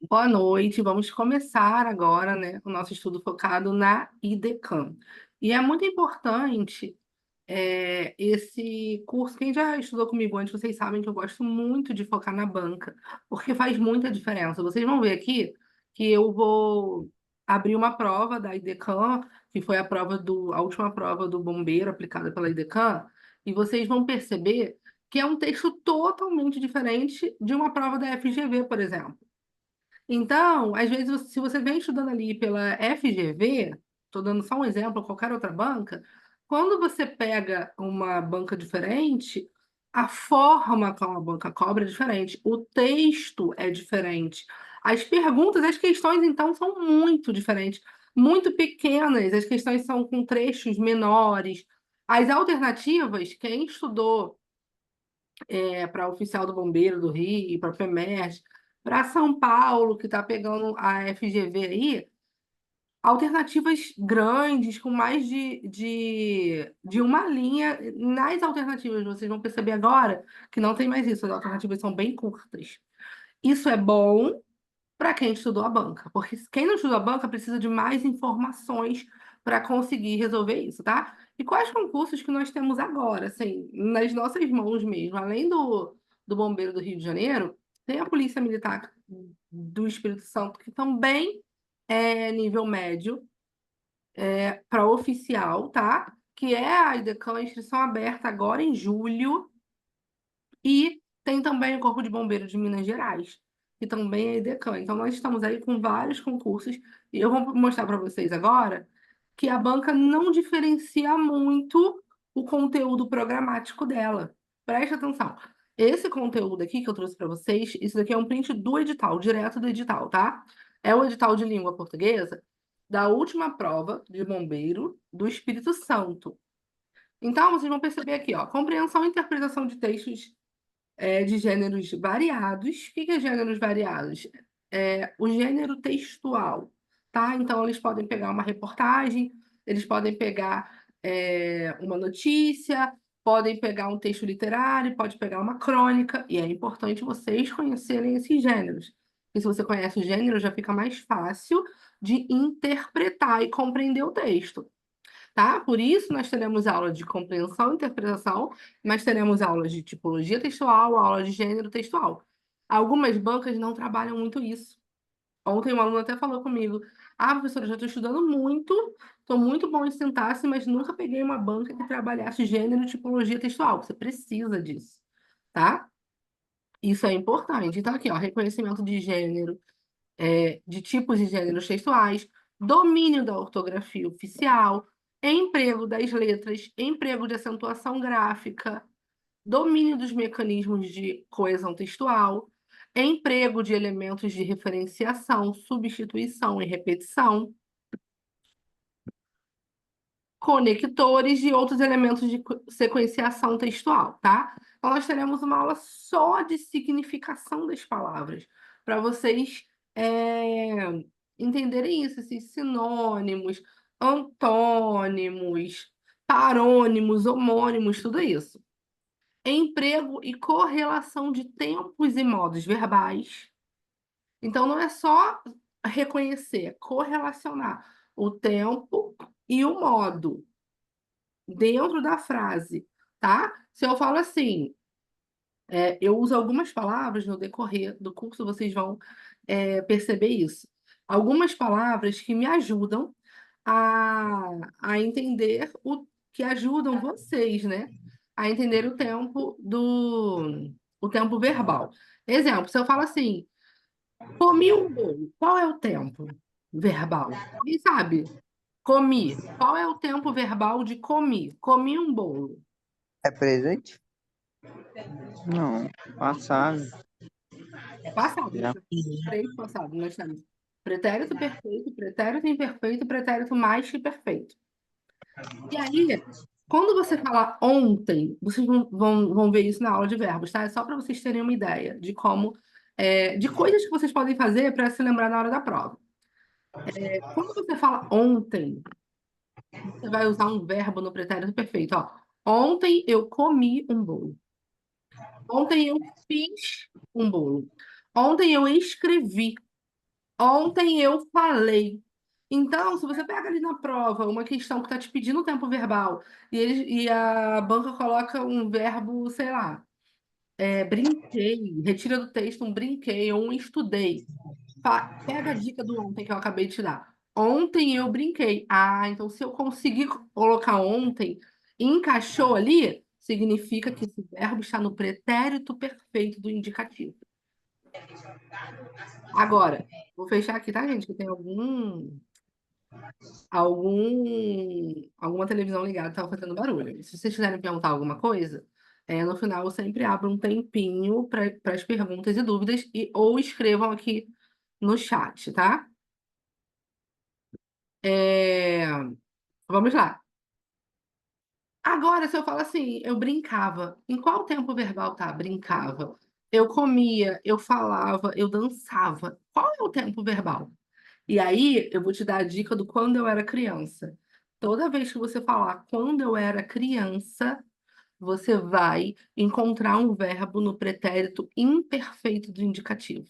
Boa noite, vamos começar agora, né, o nosso estudo focado na IDECAM. E é muito importante esse curso. Quem já estudou comigo antes, vocês sabem que eu gosto muito de focar na banca, porque faz muita diferença. Vocês vão ver aqui que eu vou abrir uma prova da IDECAM, que foi a última prova do bombeiro aplicada pela IDECAM, e vocês vão perceber que é um texto totalmente diferente de uma prova da FGV, por exemplo. Então, às vezes, se você vem estudando ali pela FGV, estou dando só um exemplo, qualquer outra banca, quando você pega uma banca diferente, a forma como a banca cobra é diferente, o texto é diferente, as perguntas, as questões, então, são muito diferentes, muito pequenas, as questões são com trechos menores. As alternativas, quem estudou para oficial do Bombeiro do Rio, para PEMERG, para São Paulo, que está pegando a FGV aí, alternativas grandes, com mais de uma linha. Nas alternativas, vocês vão perceber agora que não tem mais isso, as alternativas são bem curtas. Isso é bom para quem estudou a banca, porque quem não estudou a banca precisa de mais informações para conseguir resolver isso, tá? E quais concursos que nós temos agora, assim, nas nossas mãos mesmo, além do Bombeiro do Rio de Janeiro, tem a Polícia Militar do Espírito Santo, que também é nível médio, para oficial, tá? Que é a IDECAM, a inscrição aberta agora em julho, e tem também o Corpo de Bombeiros de Minas Gerais, que também é EDECAM. Então, nós estamos aí com vários concursos, e eu vou mostrar para vocês agora que a banca não diferencia muito o conteúdo programático dela. Preste atenção. Esse conteúdo aqui que eu trouxe para vocês, isso daqui é um print do edital, direto do edital, tá? É o edital de língua portuguesa da última prova de bombeiro do Espírito Santo. Então, vocês vão perceber aqui, ó, compreensão e interpretação de textos de gêneros variados. O que é gêneros variados? O gênero textual, tá? Então, eles podem pegar uma reportagem, eles podem pegar uma notícia, podem pegar um texto literário, pode pegar uma crônica, e é importante vocês conhecerem esses gêneros. E se você conhece o gênero, já fica mais fácil de interpretar e compreender o texto, tá? Por isso, nós teremos aula de compreensão e interpretação, nós teremos aulas de tipologia textual, aula de gênero textual. Algumas bancas não trabalham muito isso. Ontem um aluno até falou comigo: Ah, professora, eu já estou estudando muito, estou muito bom em sintaxe, mas nunca peguei uma banca que trabalhasse gênero e tipologia textual. Você precisa disso, tá? Isso é importante. Então, aqui, ó, reconhecimento de gênero, de tipos de gêneros textuais, domínio da ortografia oficial, emprego das letras, emprego de acentuação gráfica, domínio dos mecanismos de coesão textual, emprego de elementos de referenciação, substituição e repetição, conectores e outros elementos de sequenciação textual, tá? Então, nós teremos uma aula só de significação das palavras, para vocês entenderem isso, esses sinônimos, antônimos, parônimos, homônimos, tudo isso. Emprego e correlação de tempos e modos verbais. Então, não é só reconhecer, é correlacionar o tempo e o modo dentro da frase, tá? Se eu falo assim, eu uso algumas palavras no decorrer do curso, vocês vão perceber isso. Algumas palavras que me ajudam a entender que ajudam vocês, né? A entender o tempo verbal. Exemplo, se eu falo assim, comi um bolo, qual é o tempo verbal? Quem sabe? Comi. Qual é o tempo verbal de comi? Comi um bolo. É presente? Não, passado. É passado, nós Já. temos três passados. Nós temos pretérito perfeito, pretérito imperfeito e pretérito mais que perfeito. E aí, quando você fala ontem, vocês vão ver isso na aula de verbos, tá? É só para vocês terem uma ideia de como, de coisas que vocês podem fazer para se lembrar na hora da prova. Quando você fala ontem, você vai usar um verbo no pretérito perfeito, ó. Ontem eu comi um bolo. Ontem eu fiz um bolo. Ontem eu escrevi. Ontem eu falei. Então, se você pega ali na prova uma questão que está te pedindo tempo verbal e a banca coloca um verbo, sei lá, brinquei, retira do texto um brinquei ou um estudei. Pega a dica do ontem que eu acabei de te dar. Ontem eu brinquei. Ah, então se eu conseguir colocar ontem, encaixou ali, significa que esse verbo está no pretérito perfeito do indicativo. Agora, vou fechar aqui, tá, gente? Que tem alguma televisão ligada, tava fazendo barulho. Se vocês quiserem perguntar alguma coisa, no final eu sempre abro um tempinho para as perguntas e dúvidas ou escrevam aqui no chat, tá? É, Vamos lá. Agora, se eu falo assim, eu brincava, em qual tempo verbal tá? Brincava. Eu comia, eu falava, eu dançava. Qual é o tempo verbal? E aí, eu vou te dar a dica do quando eu era criança. Toda vez que você falar quando eu era criança, você vai encontrar um verbo no pretérito imperfeito do indicativo.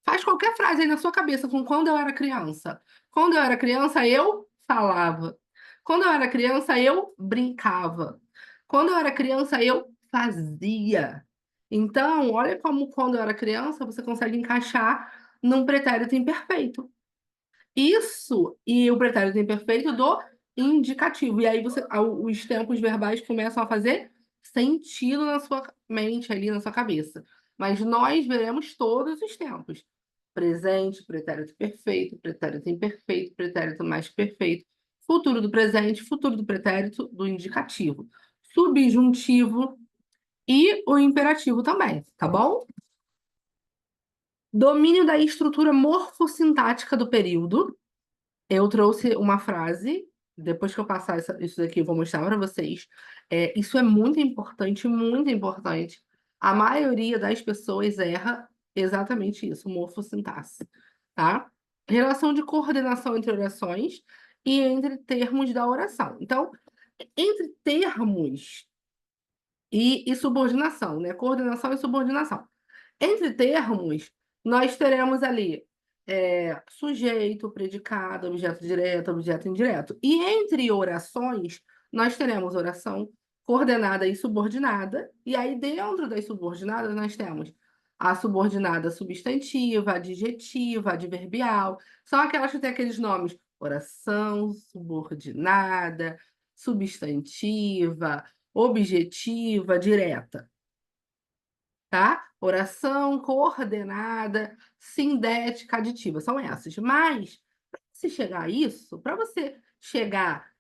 Faz qualquer frase aí na sua cabeça com quando eu era criança. Quando eu era criança, eu falava. Quando eu era criança, eu brincava. Quando eu era criança, eu fazia. Então, olha como quando eu era criança, você consegue encaixar num pretérito imperfeito. Isso e o pretérito imperfeito do indicativo. E aí os tempos verbais começam a fazer sentido na sua mente, ali na sua cabeça. Mas nós veremos todos os tempos. Presente, pretérito perfeito, pretérito imperfeito, pretérito mais perfeito, futuro do presente, futuro do pretérito do indicativo, subjuntivo e o imperativo também, tá bom? Domínio da estrutura morfossintática do período. Eu trouxe uma frase, depois que eu passar isso daqui, eu vou mostrar para vocês. Isso é muito importante, muito importante. A maioria das pessoas erra exatamente isso, morfossintaxe, tá? Relação de coordenação entre orações e entre termos da oração. Então, entre termos e subordinação, né? Coordenação e subordinação. Entre termos, nós teremos ali sujeito, predicado, objeto direto, objeto indireto. E entre orações, nós teremos oração coordenada e subordinada. E aí, dentro das subordinadas, nós temos a subordinada substantiva, adjetiva, adverbial. São aquelas que têm aqueles nomes: oração, subordinada, substantiva, objetiva, direta, tá? Oração coordenada, sindética, aditiva, são essas. Mas, para você chegar a isso, para você chegar,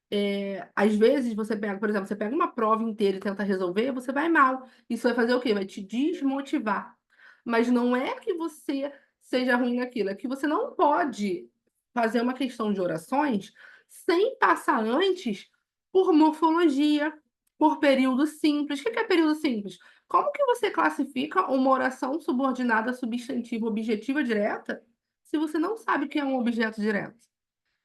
às vezes você pega, por exemplo, você pega uma prova inteira e tenta resolver, você vai mal. Isso vai fazer o quê? Vai te desmotivar. Mas não é que você seja ruim naquilo, é que você não pode fazer uma questão de orações sem passar antes por morfologia, por período simples. O que é período simples? Como que você classifica uma oração subordinada substantiva objetiva direta se você não sabe o que é um objeto direto?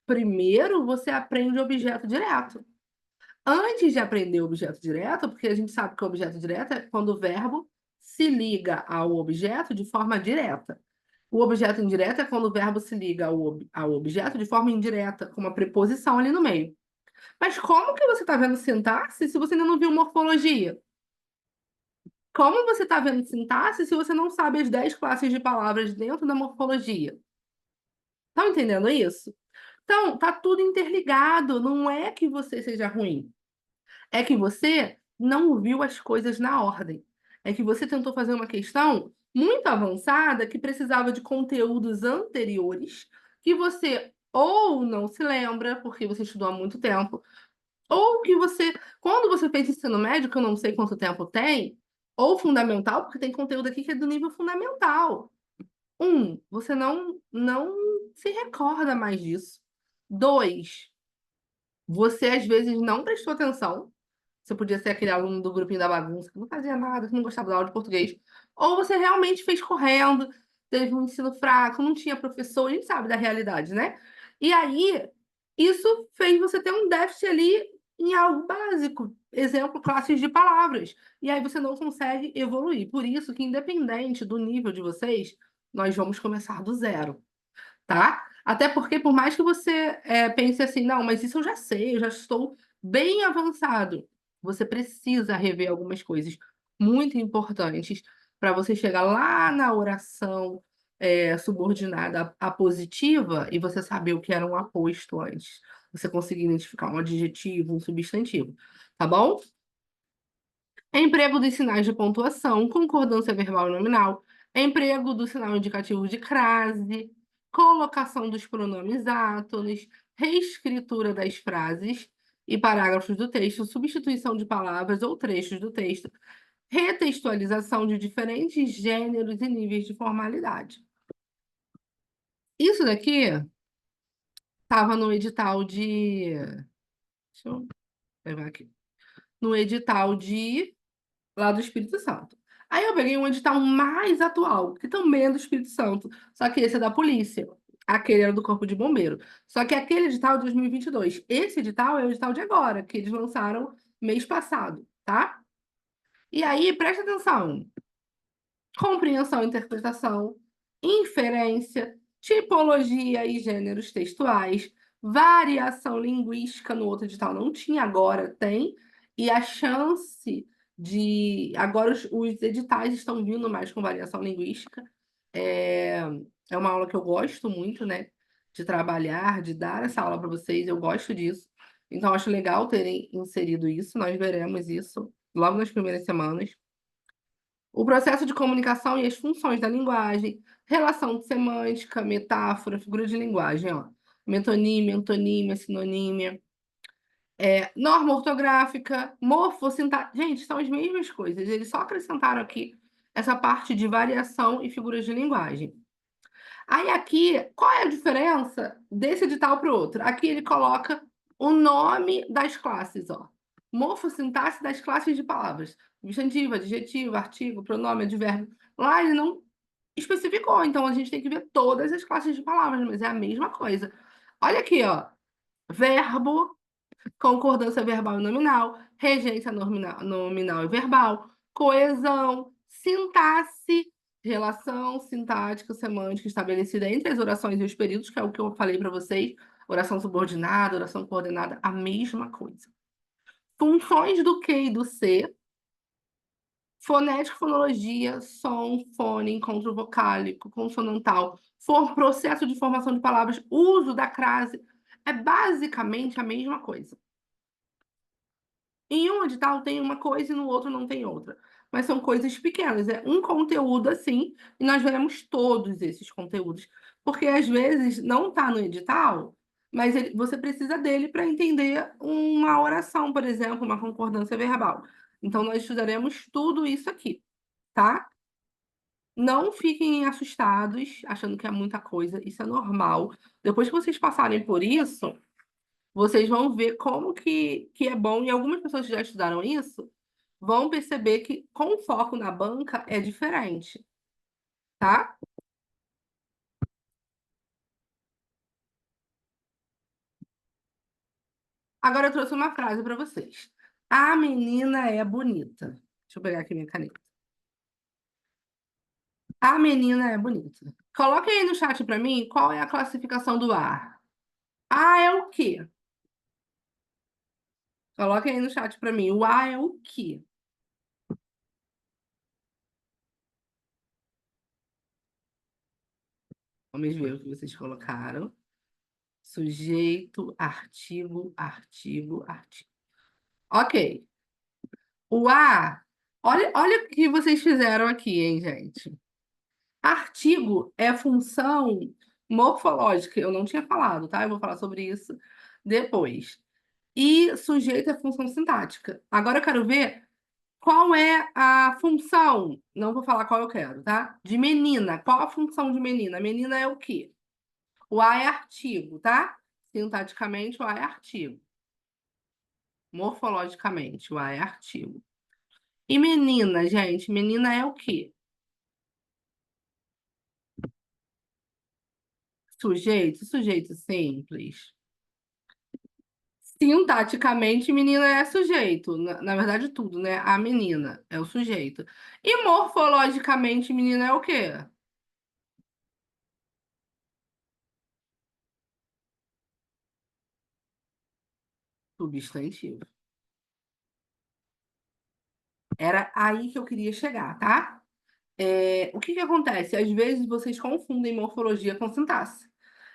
Primeiro, você aprende objeto direto. Antes de aprender objeto direto, porque a gente sabe que o objeto direto é quando o verbo se liga ao objeto de forma direta. O objeto indireto é quando o verbo se liga ao objeto de forma indireta, com uma preposição ali no meio. Mas como que você está vendo sintaxe se você ainda não viu morfologia? Como você está vendo sintaxe se você não sabe as 10 classes de palavras dentro da morfologia? Estão entendendo isso? Então, tá tudo interligado. Não é que você seja ruim. É que você não viu as coisas na ordem. É que você tentou fazer uma questão muito avançada que precisava de conteúdos anteriores que você ou não se lembra, porque você estudou há muito tempo, ou que você, quando você fez ensino médio, que eu não sei quanto tempo tem, ou fundamental, porque tem conteúdo aqui que é do nível fundamental. Você não se recorda mais disso. Dois, você às vezes não prestou atenção. Você podia ser aquele aluno do grupinho da bagunça que não fazia nada, que não gostava da aula de português. Ou você realmente fez correndo, teve um ensino fraco, não tinha professor, a gente sabe da realidade, né? E aí, isso fez você ter um déficit ali em algo básico. Exemplo, classes de palavras. E aí você não consegue evoluir. Por isso que, independente do nível de vocês, nós vamos começar do zero. tá? Até porque, por mais que você pense assim, não, mas isso eu já sei, eu já estou bem avançado, você precisa rever algumas coisas muito importantes para você chegar lá na oração subordinada à positiva e você saber o que era um aposto antes. Você conseguir identificar um adjetivo, um substantivo, tá bom? Emprego dos sinais de pontuação, concordância verbal e nominal, emprego do sinal indicativo de crase, colocação dos pronomes átones, reescritura das frases e parágrafos do texto, substituição de palavras ou trechos do texto, retextualização de diferentes gêneros e níveis de formalidade. Isso daqui estava no edital de. Deixa eu pegar aqui. No edital de lá do Espírito Santo. Aí eu peguei um edital mais atual, que também é do Espírito Santo, só que esse é da polícia. Aquele era do Corpo de Bombeiro. Só que aquele edital é de 2022. Esse edital é o edital de agora, que eles lançaram mês passado, tá? E aí, presta atenção compreensão e interpretação, inferência, tipologia e gêneros textuais, variação linguística no outro edital não tinha, agora tem, e a chance de. Agora os editais estão vindo mais com variação linguística. É, é uma aula que eu gosto muito, né? De trabalhar, de dar essa aula para vocês, eu gosto disso. Então, acho legal terem inserido isso, nós veremos isso logo nas primeiras semanas. O processo de comunicação e as funções da linguagem, relação semântica, metáfora, figura de linguagem, ó. Metonímia, antonímia, sinonímia, norma ortográfica, morfossintaxe. Gente, são as mesmas coisas. Eles só acrescentaram aqui essa parte de variação e figuras de linguagem. Aí aqui, qual é a diferença desse edital para o outro? Aqui ele coloca o nome das classes, ó. Morfossintaxe das classes de palavras. Substantivo, adjetivo, artigo, pronome, advérbio. Lá ele não especificou, então a gente tem que ver todas as classes de palavras, mas é a mesma coisa. Olha aqui, ó. Verbo, concordância verbal e nominal, regência nominal e verbal, coesão, sintaxe, relação sintática, semântica estabelecida entre as orações e os períodos, que é o que eu falei para vocês, oração subordinada, oração coordenada, a mesma coisa. Funções do Q e do C, fonética, fonologia, som, fone, encontro vocálico, consonantal, processo de formação de palavras, uso da crase, é basicamente a mesma coisa. Em um edital tem uma coisa e no outro não tem outra. Mas são coisas pequenas. É um conteúdo assim, e nós veremos todos esses conteúdos. Porque às vezes não está no edital, mas você precisa dele para entender uma oração, por exemplo, uma concordância verbal. Então, nós estudaremos tudo isso aqui, tá? Não fiquem assustados, achando que é muita coisa. Isso é normal. Depois que vocês passarem por isso, vocês vão ver como que é bom, e algumas pessoas que já estudaram isso vão perceber que com foco na banca é diferente, tá? Agora eu trouxe uma frase para vocês. A menina é bonita. Deixa eu pegar aqui minha caneta. A menina é bonita. Coloque aí no chat para mim qual é a classificação do A. A é o quê? Coloque aí no chat para mim. O A é o quê? Vamos ver o que vocês colocaram. Sujeito, artigo, artigo, artigo. Ok. O A, olha o que vocês fizeram aqui, hein, gente? Artigo é função morfológica. Eu não tinha falado, tá? Eu vou falar sobre isso depois. E sujeito é função sintática. Agora eu quero ver qual é a função. Não vou falar qual eu quero, tá? De menina. Qual a função de menina? Menina é o quê? O A é artigo, tá? Sintaticamente, o A é artigo. Morfologicamente, o A é artigo. E menina, gente, menina é o quê? Sujeito, sujeito simples. Sintaticamente, menina é sujeito. Na verdade, tudo, né? A menina é o sujeito. E morfologicamente, menina é o quê? Substantivo. Era aí que eu queria chegar, tá? O que que acontece? Às vezes vocês confundem morfologia com sintaxe.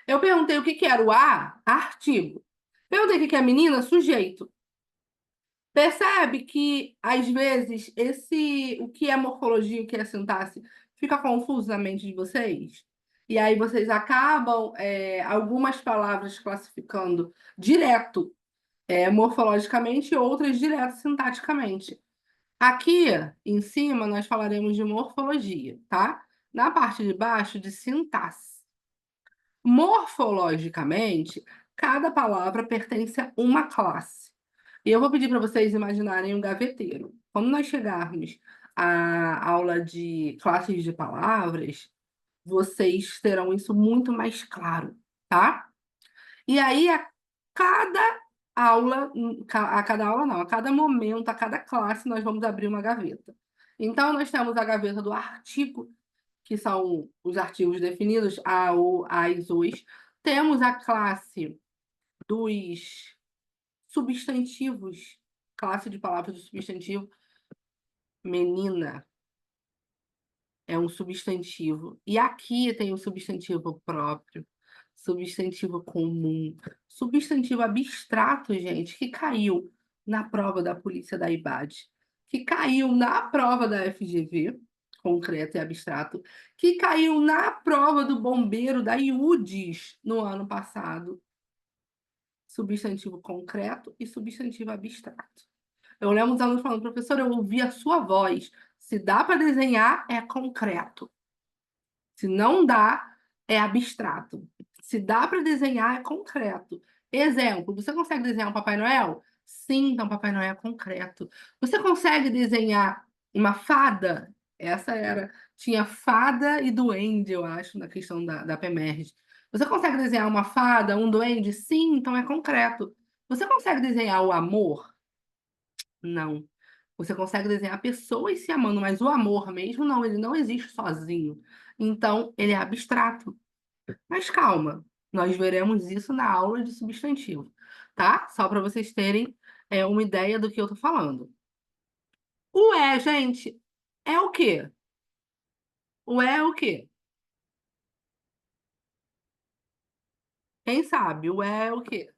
Eu perguntei o que que era o a, artigo. Perguntei o que que é menina, sujeito. Percebe que, às vezes, o que é morfologia e o que é sintaxe fica confuso na mente de vocês? E aí vocês acabam, algumas palavras classificando direto, morfologicamente, e outras direto sintaticamente. Aqui em cima nós falaremos de morfologia, tá? Na parte de baixo, de sintaxe. Morfologicamente, cada palavra pertence a uma classe. E eu vou pedir para vocês imaginarem um gaveteiro. Quando nós chegarmos à aula de classes de palavras, vocês terão isso muito mais claro, tá? E aí, cada a cada aula não, a cada momento, a cada classe, nós vamos abrir uma gaveta. Então, nós temos a gaveta do artigo, que são os artigos definidos, a, o, as, os. Temos a classe dos substantivos, classe de palavras do substantivo. Menina é um substantivo. E aqui tem o substantivo próprio, substantivo comum, substantivo abstrato, gente, que caiu na prova da Polícia da IBAD, que caiu na prova da FGV, concreto e abstrato, que caiu na prova do bombeiro da IUDES no ano passado. Substantivo concreto e substantivo abstrato. Eu lembro os alunos falando, professor, eu ouvi a sua voz. Se dá para desenhar, é concreto. Se não dá, é abstrato. Se dá para desenhar, é concreto. Exemplo, você consegue desenhar um Papai Noel? Sim, então Papai Noel é concreto. Você consegue desenhar uma fada? Essa era. Tinha fada e duende, eu acho, na questão da PEMERG. Você consegue desenhar uma fada, um duende? Sim, então é concreto. Você consegue desenhar o amor? Não. Você consegue desenhar pessoas se amando, mas o amor mesmo não, ele não existe sozinho. Então, ele é abstrato. Mas calma, nós veremos isso na aula de substantivo, tá? Só para vocês terem uma ideia do que eu tô falando. O é, gente, é o quê? O é o quê? Quem sabe? O é o quê?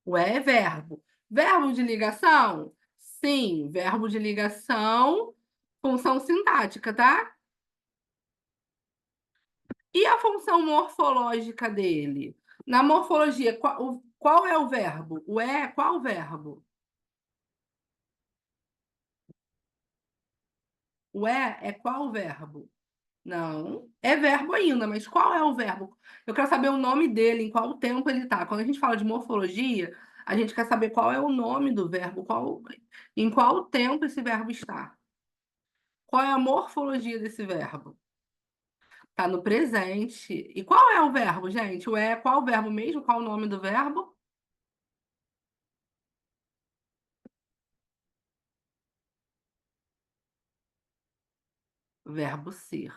O é verbo. Verbo de ligação? Sim, verbo de ligação, função sintática, tá? E a função morfológica dele? Na morfologia, qual é o verbo? O é, qual o verbo? O é qual o verbo? Não, é verbo ainda, mas qual é o verbo? Eu quero saber o nome dele, em qual tempo ele está. Quando a gente fala de morfologia, a gente quer saber qual é o nome do verbo, em qual tempo esse verbo está. Qual é a morfologia desse verbo? Está no presente. E qual é o verbo, gente? Qual o verbo mesmo? Qual o nome do verbo? Verbo ser.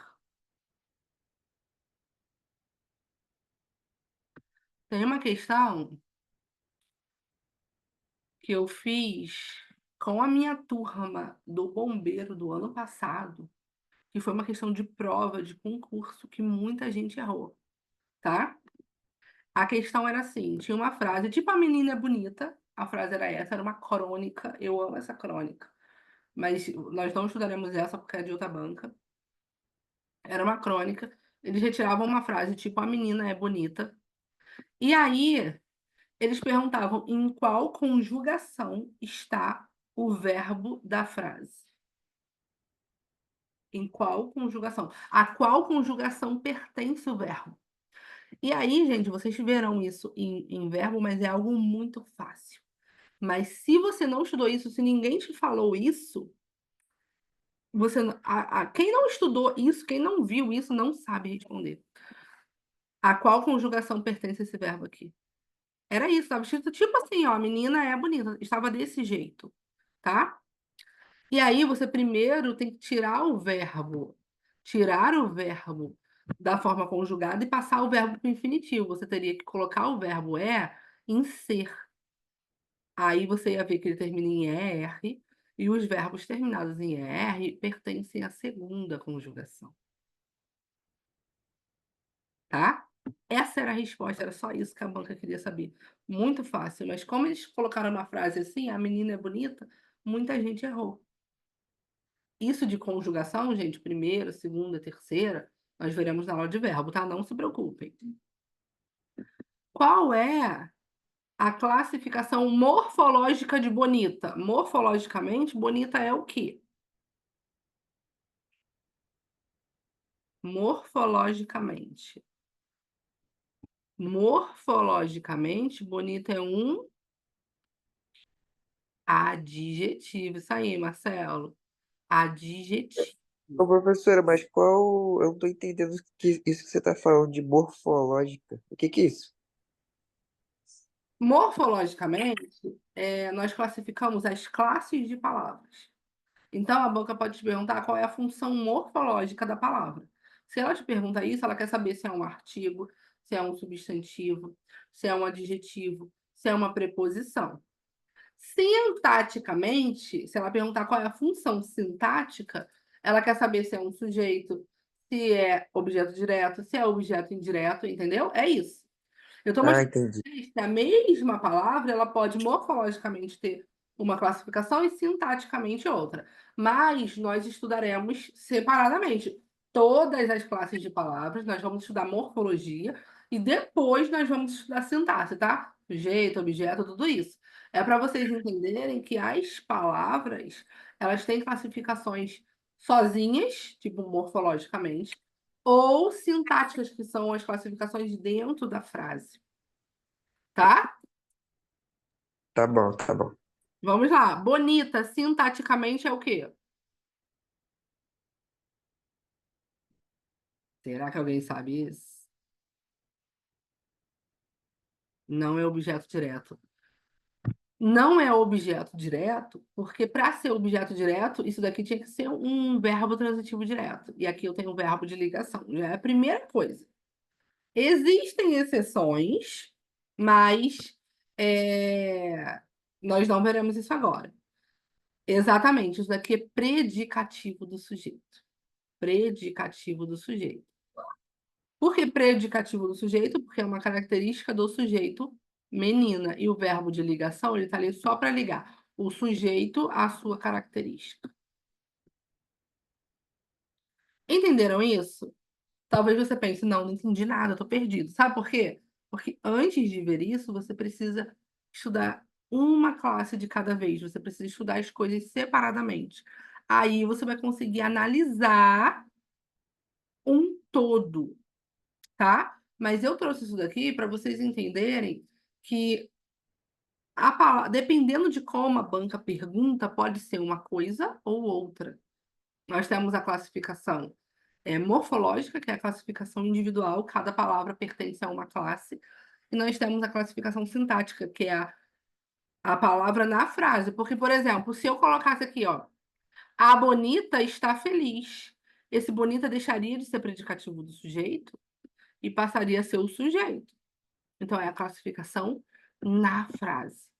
Tem uma questão que eu fiz com a minha turma do bombeiro do ano passado, que foi uma questão de prova, de concurso, que muita gente errou, tá? A questão era assim, tinha uma frase, tipo a menina é bonita, a frase era essa, era uma crônica, eu amo essa crônica, mas nós não estudaremos essa porque é de outra banca. Era uma crônica, eles retiravam uma frase, tipo a menina é bonita, e aí eles perguntavam em qual conjugação está o verbo da frase. Em qual conjugação? A qual conjugação pertence o verbo? E aí, gente, vocês verão isso em verbo, mas é algo muito fácil. Mas se você não estudou isso, se ninguém te falou isso, quem não estudou isso, quem não viu isso, não sabe responder. A qual conjugação pertence esse verbo aqui? Era isso, estava escrito tipo assim, ó, a menina é bonita, estava desse jeito, tá? E aí você primeiro tem que tirar o verbo. tirar o verbo da forma conjugada e passar o verbo para o infinitivo. Você teria que colocar o verbo é em ser. Aí você ia ver que ele termina em ER, e os verbos terminados em ER pertencem à segunda conjugação. Tá? Essa era a resposta, era só isso que a banca queria saber. Muito fácil, mas como eles colocaram uma frase assim, a menina é bonita, muita gente errou. Isso de conjugação, gente, primeira, segunda, terceira, nós veremos na aula de verbo, tá? Não se preocupem. Qual é a classificação morfológica de bonita? Morfologicamente, bonita é o quê? Morfologicamente. Morfologicamente, bonita é um adjetivo. Isso aí, Marcelo. Adjetivo. Ô, professora, mas qual. Eu não tô entendendo isso que você tá falando de morfológica. O que é isso? Morfologicamente, nós classificamos as classes de palavras. Então, a boca pode te perguntar qual é a função morfológica da palavra. Se ela te pergunta isso, ela quer saber se é um artigo, se é um substantivo, se é um adjetivo, se é uma preposição. Sintaticamente, se ela perguntar qual é a função sintática, ela quer saber se é um sujeito, se é objeto direto, se é objeto indireto, entendeu? É isso. Eu estou Ah, mostrando entendi. pra vocês que a mesma palavra ela pode morfologicamente ter uma classificação e sintaticamente outra. Mas nós estudaremos separadamente todas as classes de palavras, nós vamos estudar morfologia e depois nós vamos estudar sintaxe, tá? Sujeito, objeto, tudo isso. É para vocês entenderem que as palavras, elas têm classificações sozinhas, tipo morfologicamente, ou sintáticas, que são as classificações dentro da frase, tá? Tá bom, tá bom. Vamos lá. Bonita, sintaticamente é o quê? Será que alguém sabe isso? Não é objeto direto. Não é objeto direto, porque para ser objeto direto, isso daqui tinha que ser um verbo transitivo direto. E aqui eu tenho um verbo de ligação. Já é a primeira coisa. Existem exceções, mas nós não veremos isso agora. Exatamente, isso daqui é predicativo do sujeito. Predicativo do sujeito. Por que predicativo do sujeito? Porque é uma característica do sujeito menina. E o verbo de ligação, ele está ali só para ligar o sujeito à sua característica. Entenderam isso? Talvez você pense, não entendi nada, estou perdido. Sabe por quê? Porque antes de ver isso, você precisa estudar uma classe de cada vez. Você precisa estudar as coisas separadamente. Aí você vai conseguir analisar um todo, tá? Mas eu trouxe isso daqui para vocês entenderem que a palavra, dependendo de como a banca pergunta, pode ser uma coisa ou outra. Nós temos a classificação morfológica, que é a classificação individual, cada palavra pertence a uma classe, e nós temos a classificação sintática, que é a palavra na frase. Porque, por exemplo, se eu colocasse aqui, ó, a bonita está feliz. Esse bonita deixaria de ser predicativo do sujeito e passaria a ser o sujeito. Então, é a classificação na frase,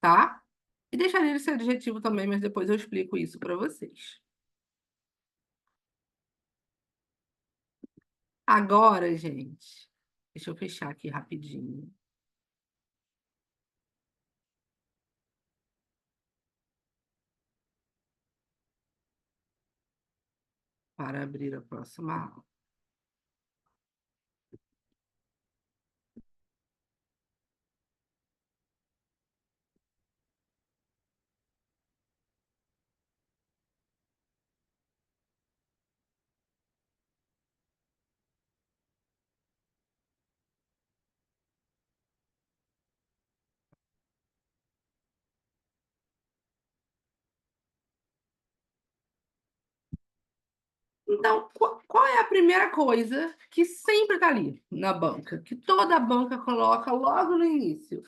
tá? E deixaria de ser adjetivo também, mas depois eu explico isso para vocês. Agora, gente, deixa eu fechar aqui rapidinho para abrir a próxima aula. Então, qual é a primeira coisa que sempre está ali na banca, que toda banca coloca logo no início?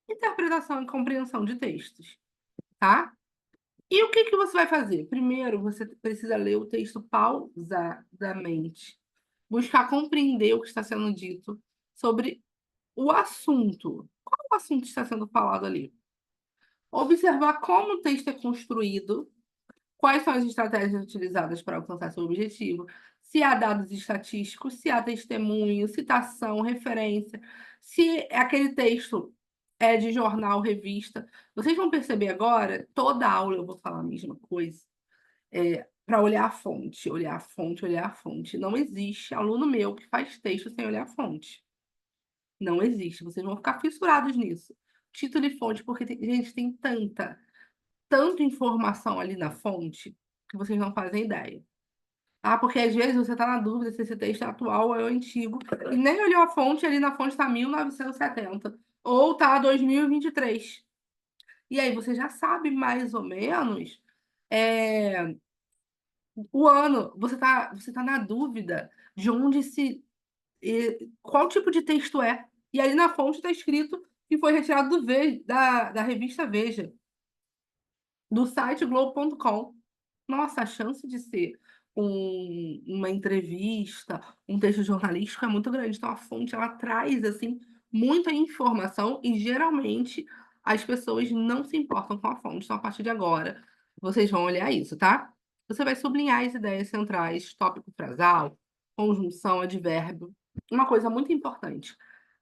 Interpretação e compreensão de textos, tá? E o que que você vai fazer? Primeiro, você precisa ler o texto pausadamente, buscar compreender o que está sendo dito sobre o assunto. Qual o assunto que está sendo falado ali? Observar como o texto é construído, quais são as estratégias utilizadas para alcançar seu objetivo, se há dados estatísticos, se há testemunho, citação, referência, se aquele texto é de jornal, revista. Vocês vão perceber agora, toda aula eu vou falar a mesma coisa, para olhar a fonte, olhar a fonte, olhar a fonte. Não existe aluno meu que faz texto sem olhar a fonte. Não existe. Vocês vão ficar fissurados nisso. Título e fonte, porque gente, tem tanta informação ali na fonte que vocês não fazem ideia. Ah, porque às vezes você está na dúvida se esse texto é atual ou é antigo, e nem olhou a fonte, ali na fonte está 1970, ou está 2023. E aí você já sabe mais ou menos é, o ano, você tá na dúvida de onde qual tipo de texto é. E ali na fonte está escrito que foi retirado da revista Veja, do site Globo.com. Nossa, a chance de ser uma entrevista, um texto jornalístico é muito grande. Então, a fonte, ela traz, assim, muita informação e, geralmente, as pessoas não se importam com a fonte. Então, a partir de agora, vocês vão olhar isso, tá? Você vai sublinhar as ideias centrais, tópico frasal, conjunção, advérbio. Uma coisa muito importante.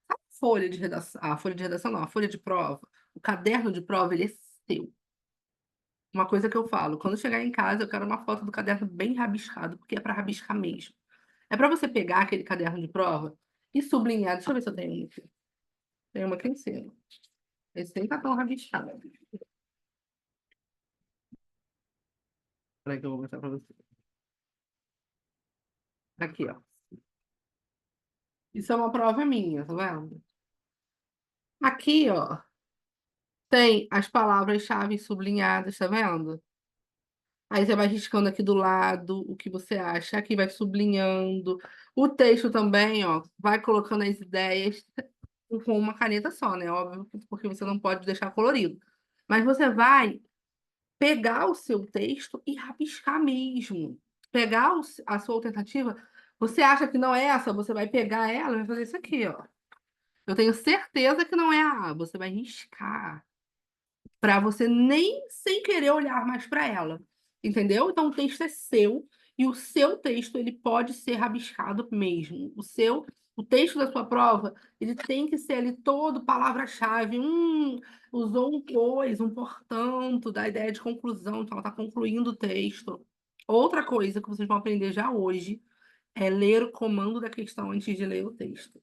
A folha de redação, a folha de redação não, a folha de prova, o caderno de prova, ele é seu. Uma coisa que eu falo, quando chegar em casa, eu quero uma foto do caderno bem rabiscado, porque é para rabiscar mesmo. É para você pegar aquele caderno de prova e sublinhar. Deixa eu ver se eu tenho um aqui. Tem uma aqui em cima. Esse nem tá tão rabiscado. Peraí que eu vou mostrar para você. Aqui, ó. Isso é uma prova minha, tá vendo? Aqui, ó, tem as palavras-chave sublinhadas, tá vendo? Aí você vai riscando aqui do lado o que você acha. Aqui vai sublinhando. O texto também, ó, vai colocando as ideias com uma caneta só, né? Óbvio, porque você não pode deixar colorido. Mas você vai pegar o seu texto e rabiscar mesmo. Pegar a sua alternativa. Você acha que não é essa? Você vai pegar ela e vai fazer isso aqui, ó. Eu tenho certeza que não é a A. Você vai riscar para você nem sem querer olhar mais para ela, entendeu? Então o texto é seu e o seu texto ele pode ser rabiscado mesmo. O texto da sua prova, ele tem que ser ali todo palavra-chave. Usou um pois, um portanto, da ideia de conclusão, então ela está concluindo o texto. Outra coisa que vocês vão aprender já hoje é ler o comando da questão antes de ler o texto.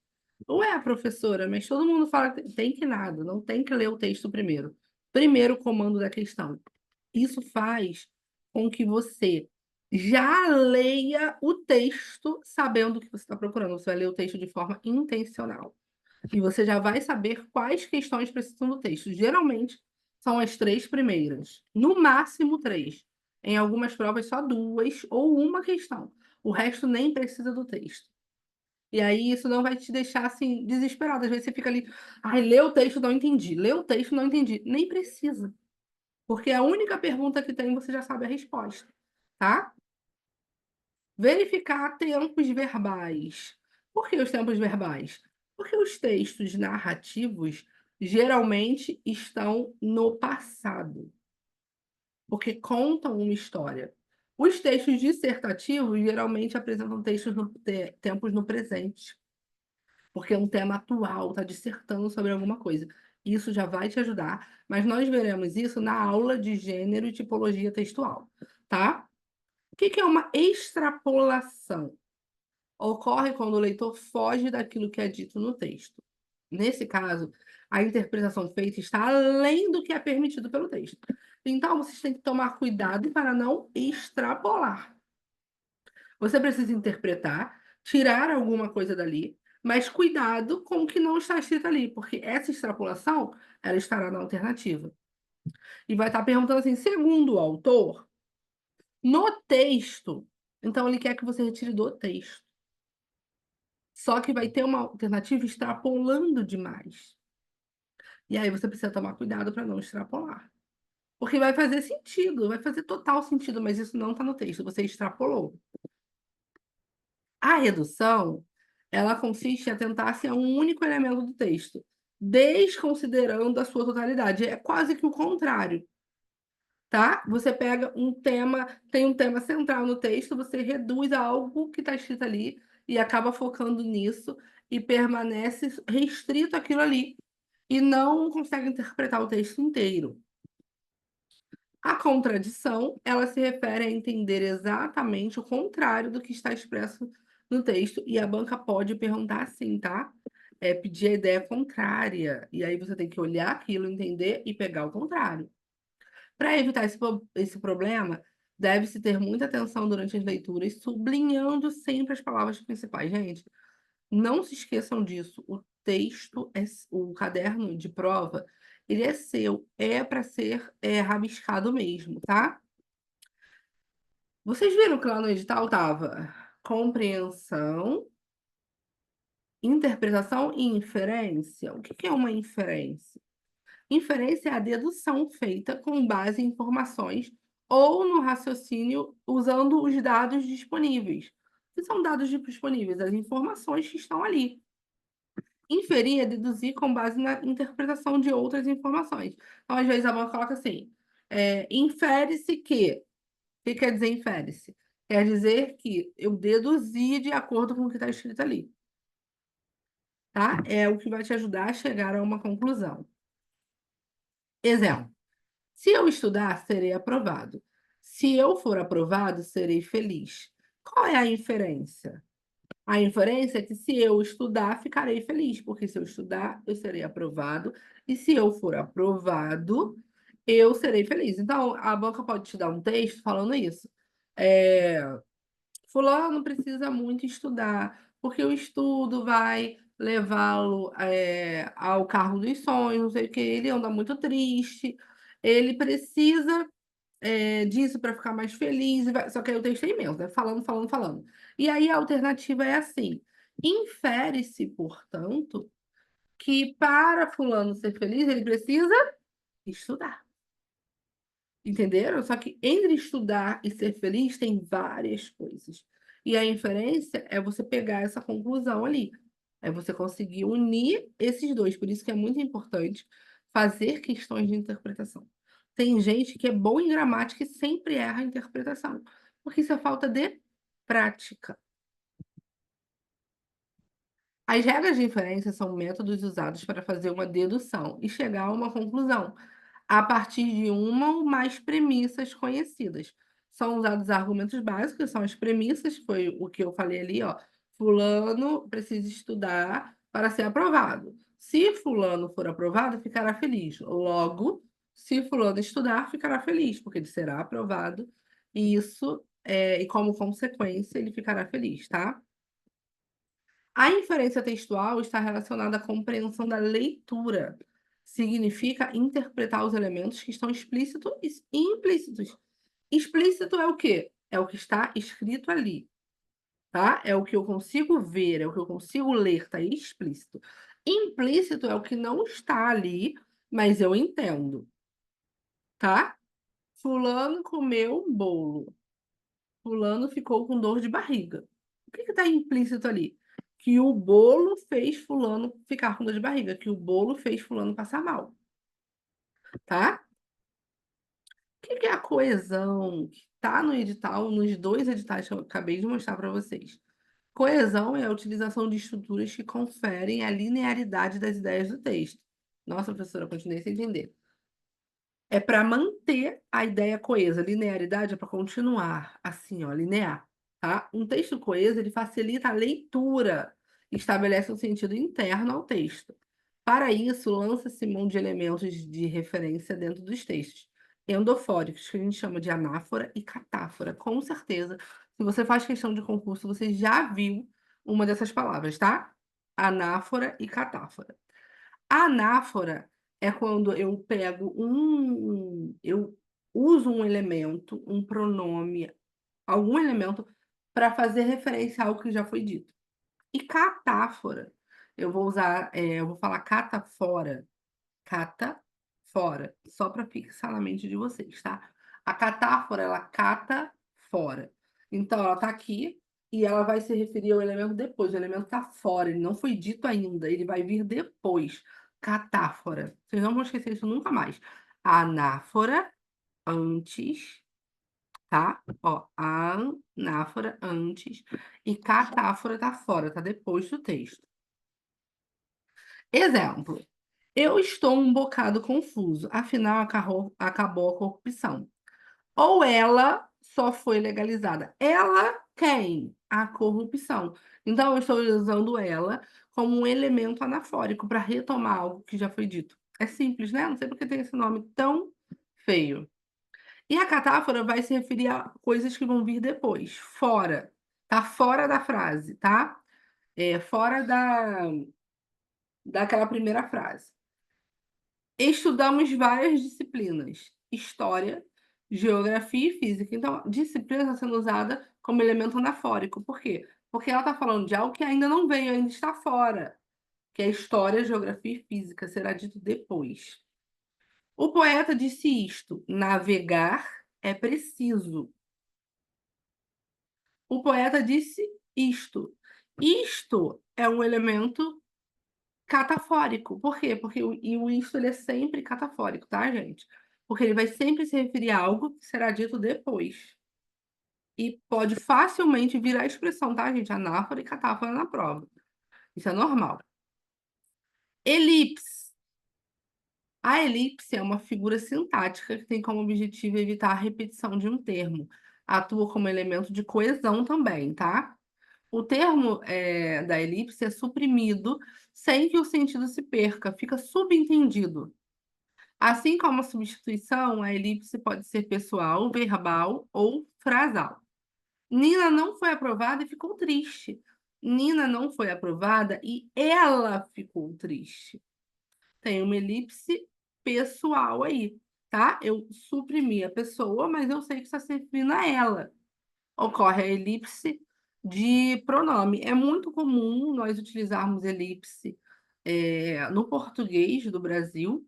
Ué, professora, mas todo mundo fala que tem que nada, não tem que ler o texto primeiro. Primeiro o comando da questão. Isso faz com que você já leia o texto sabendo o que você está procurando. Você vai ler o texto de forma intencional. E você já vai saber quais questões precisam do texto. Geralmente são as três primeiras, no máximo três. Em algumas provas, só duas ou uma questão. O resto nem precisa do texto. E aí isso não vai te deixar assim desesperado. Às vezes você fica ali, ai, lê o texto, não entendi. Lê o texto, não entendi. Nem precisa. Porque a única pergunta que tem, você já sabe a resposta, tá? Verificar tempos verbais. Por que os tempos verbais? Porque os textos narrativos geralmente estão no passado, porque contam uma história. Os textos dissertativos geralmente apresentam tempos no presente, porque é um tema atual, está dissertando sobre alguma coisa. Isso já vai te ajudar, mas nós veremos isso na aula de gênero e tipologia textual, tá? O que é uma extrapolação? Ocorre quando o leitor foge daquilo que é dito no texto. Nesse caso, a interpretação feita está além do que é permitido pelo texto. Então, vocês têm que tomar cuidado para não extrapolar. Você precisa interpretar, tirar alguma coisa dali, mas cuidado com o que não está escrito ali, porque essa extrapolação, ela estará na alternativa. E vai estar perguntando assim, segundo o autor, no texto, então ele quer que você retire do texto. Só que vai ter uma alternativa extrapolando demais. E aí você precisa tomar cuidado para não extrapolar. Porque vai fazer sentido, vai fazer total sentido, mas isso não está no texto, você extrapolou. A redução, ela consiste em atentar-se a um único elemento do texto, desconsiderando a sua totalidade. É quase que o contrário, tá? Você pega um tema, tem um tema central no texto, você reduz a algo que está escrito ali e acaba focando nisso e permanece restrito àquilo ali e não consegue interpretar o texto inteiro. A contradição, ela se refere a entender exatamente o contrário do que está expresso no texto, e a banca pode perguntar assim, tá? Pedir a ideia contrária, e aí você tem que olhar aquilo, entender e pegar o contrário. Para evitar esse problema, deve-se ter muita atenção durante as leituras, sublinhando sempre as palavras principais. Gente, não se esqueçam disso. O texto, o caderno de prova, ele é seu, é para ser rabiscado mesmo, tá? Vocês viram que lá no edital tava compreensão, interpretação e inferência. O que que é uma inferência? Inferência é a dedução feita com base em informações ou no raciocínio usando os dados disponíveis. O que são dados disponíveis? As informações que estão ali. Inferir é deduzir com base na interpretação de outras informações. Então, às vezes, a banca coloca assim: infere-se que. O que quer dizer infere-se? Quer dizer que eu deduzi de acordo com o que está escrito ali. Tá? É o que vai te ajudar a chegar a uma conclusão. Exemplo: se eu estudar, serei aprovado. Se eu for aprovado, serei feliz. Qual é a inferência? A inferência é que se eu estudar, ficarei feliz, porque se eu estudar, eu serei aprovado, e se eu for aprovado, eu serei feliz. Então, a banca pode te dar um texto falando isso. Fulano precisa muito estudar, porque o estudo vai levá-lo ao carro dos sonhos, não sei o que, ele anda muito triste, ele precisa disso para ficar mais feliz, só que aí o texto é imenso, né? Falando, falando, falando. E aí a alternativa é assim: infere-se, portanto, que para fulano ser feliz, ele precisa estudar. Entenderam? Só que entre estudar e ser feliz tem várias coisas. E a inferência é você pegar essa conclusão ali. É você conseguir unir esses dois. Por isso que é muito importante fazer questões de interpretação. Tem gente que é boa em gramática e sempre erra a interpretação, porque isso é falta de prática. As regras de inferência são métodos usados para fazer uma dedução e chegar a uma conclusão, a partir de uma ou mais premissas conhecidas. São usados argumentos básicos, que são as premissas, foi o que eu falei ali, ó. Fulano precisa estudar para ser aprovado. Se fulano for aprovado, ficará feliz. Logo, se fulano estudar, ficará feliz, porque ele será aprovado. E isso, e como consequência, ele ficará feliz, tá? A inferência textual está relacionada à compreensão da leitura. Significa interpretar os elementos que estão explícitos e implícitos. Explícito é o quê? É o que está escrito ali, tá? É o que eu consigo ver, é o que eu consigo ler, tá explícito. Implícito é o que não está ali, mas eu entendo, tá? Fulano comeu um bolo. Fulano ficou com dor de barriga. O que está implícito ali? Que o bolo fez fulano ficar com dor de barriga, que o bolo fez fulano passar mal, tá? O que é a coesão que está no edital, nos dois editais que eu acabei de mostrar para vocês? Coesão é a utilização de estruturas que conferem a linearidade das ideias do texto. Nossa, professora, continuei sem entender. É para manter a ideia coesa. Linearidade é para continuar, assim, ó, linear, tá? Um texto coeso, ele facilita a leitura, estabelece um sentido interno ao texto. Para isso, lança-se mão de elementos de referência dentro dos textos, endofóricos, que a gente chama de anáfora e catáfora. Com certeza, se você faz questão de concurso, você já viu uma dessas palavras, tá? Anáfora e catáfora. A anáfora é quando eu pego eu uso um elemento, um pronome, algum elemento para fazer referência ao que já foi dito. E catáfora, eu vou usar, eu vou falar catafora, catafora. fora, só para fixar na mente de vocês, tá? A catáfora, ela cata fora. Então, ela tá aqui e ela vai se referir ao elemento depois. O elemento tá fora, ele não foi dito ainda, ele vai vir depois. Catáfora. Vocês não vão esquecer isso nunca mais. Anáfora, antes, tá? Ó, anáfora, antes. E catáfora tá fora, tá depois do texto. Exemplo. Eu estou um bocado confuso, afinal acabou a corrupção. Ou ela só foi legalizada. Ela quem? A corrupção. Então, eu estou usando ela como um elemento anafórico para retomar algo que já foi dito. É simples, né? Não sei porque tem esse nome tão feio. E a catáfora vai se referir a coisas que vão vir depois, fora. Tá fora da frase, tá? É fora daquela primeira frase. Estudamos várias disciplinas: história, geografia e física. Então, disciplina está sendo usada como elemento anafórico. Por quê? Porque ela está falando de algo que ainda não veio, ainda está fora, que é história, geografia e física. Será dito depois. O poeta disse isto: navegar é preciso. O poeta disse isto. Isto é um elemento catafórico. Por quê? Porque o isto ele é sempre catafórico, tá, gente? Porque ele vai sempre se referir a algo que será dito depois. E pode facilmente virar a expressão, tá, gente? Anáfora e catáfora na prova. Isso é normal. Elipse. A elipse é uma figura sintática que tem como objetivo evitar a repetição de um termo. Atua como elemento de coesão também, tá? O termo da elipse é suprimido sem que o sentido se perca, fica subentendido. Assim como a substituição, a elipse pode ser pessoal, verbal ou frasal. Nina não foi aprovada e ficou triste. Nina não foi aprovada e ela ficou triste. Tem uma elipse pessoal aí, tá? Eu suprimi a pessoa, mas eu sei que está se referindo a ela. Ocorre a elipse de pronome. É muito comum nós utilizarmos elipse no português do Brasil,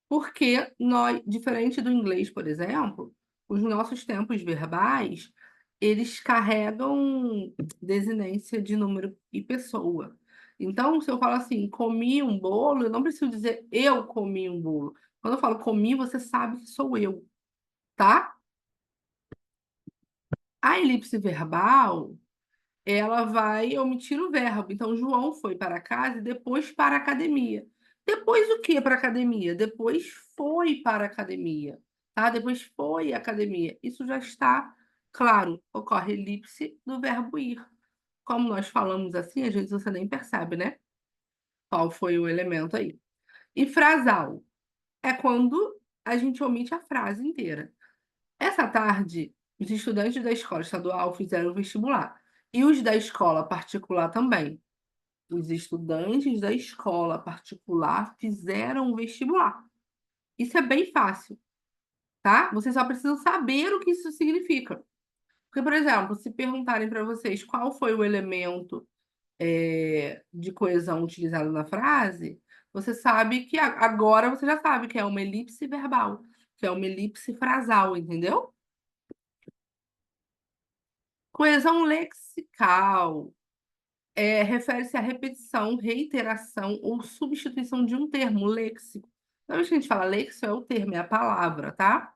porque nós, diferente do inglês, por exemplo, os nossos tempos verbais, eles carregam desinência de número e pessoa. Então, se eu falo assim, comi um bolo, eu não preciso dizer eu comi um bolo. Quando eu falo comi, você sabe que sou eu, tá? A elipse verbal, ela vai omitir o verbo. Então, João foi para casa e depois para a academia. Depois o que para a academia? Depois foi para a academia, tá? Depois foi à academia. Isso já está claro. Ocorre elipse do verbo ir. Como nós falamos assim, às vezes você nem percebe, né? Qual foi o elemento aí. E frasal é quando a gente omite a frase inteira. Essa tarde, os estudantes da escola estadual fizeram o vestibular. E os da escola particular também. Os estudantes da escola particular fizeram o vestibular. Isso é bem fácil, tá? Vocês só precisam saber o que isso significa. Porque, por exemplo, se perguntarem para vocês qual foi o elemento de coesão utilizado na frase, você sabe que agora você já sabe que é uma elipse verbal, que é uma elipse frasal, entendeu? Coesão lexical refere-se à repetição, reiteração ou substituição de um termo, léxico. Toda vez que a gente fala léxico, é o termo, é a palavra, tá?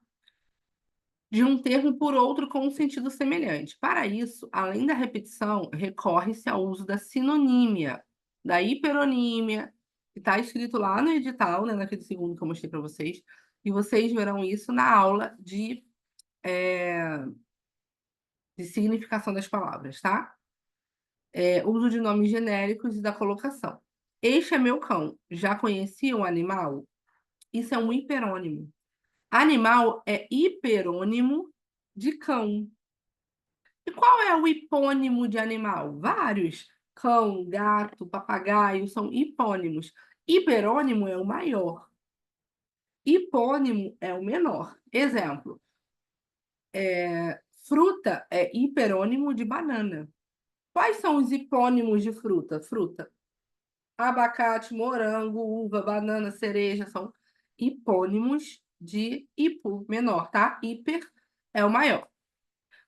De um termo por outro com um sentido semelhante. Para isso, além da repetição, recorre-se ao uso da sinonímia, da hiperonímia, que está escrito lá no edital, né, naquele segundo que eu mostrei para vocês, e vocês verão isso na aula de significação das palavras, tá? Uso de nomes genéricos e da colocação. Este é meu cão. Já conhecia o animal? Isso é um hiperônimo. Animal é hiperônimo de cão. E qual é o hipônimo de animal? Vários. Cão, gato, papagaio são hipônimos. Hiperônimo é o maior. Hipônimo é o menor. Exemplo: fruta é hiperônimo de banana. Quais são os hipônimos de fruta? Fruta. Abacate, morango, uva, banana, cereja são hipônimos de hipo, menor, tá? Hiper é o maior.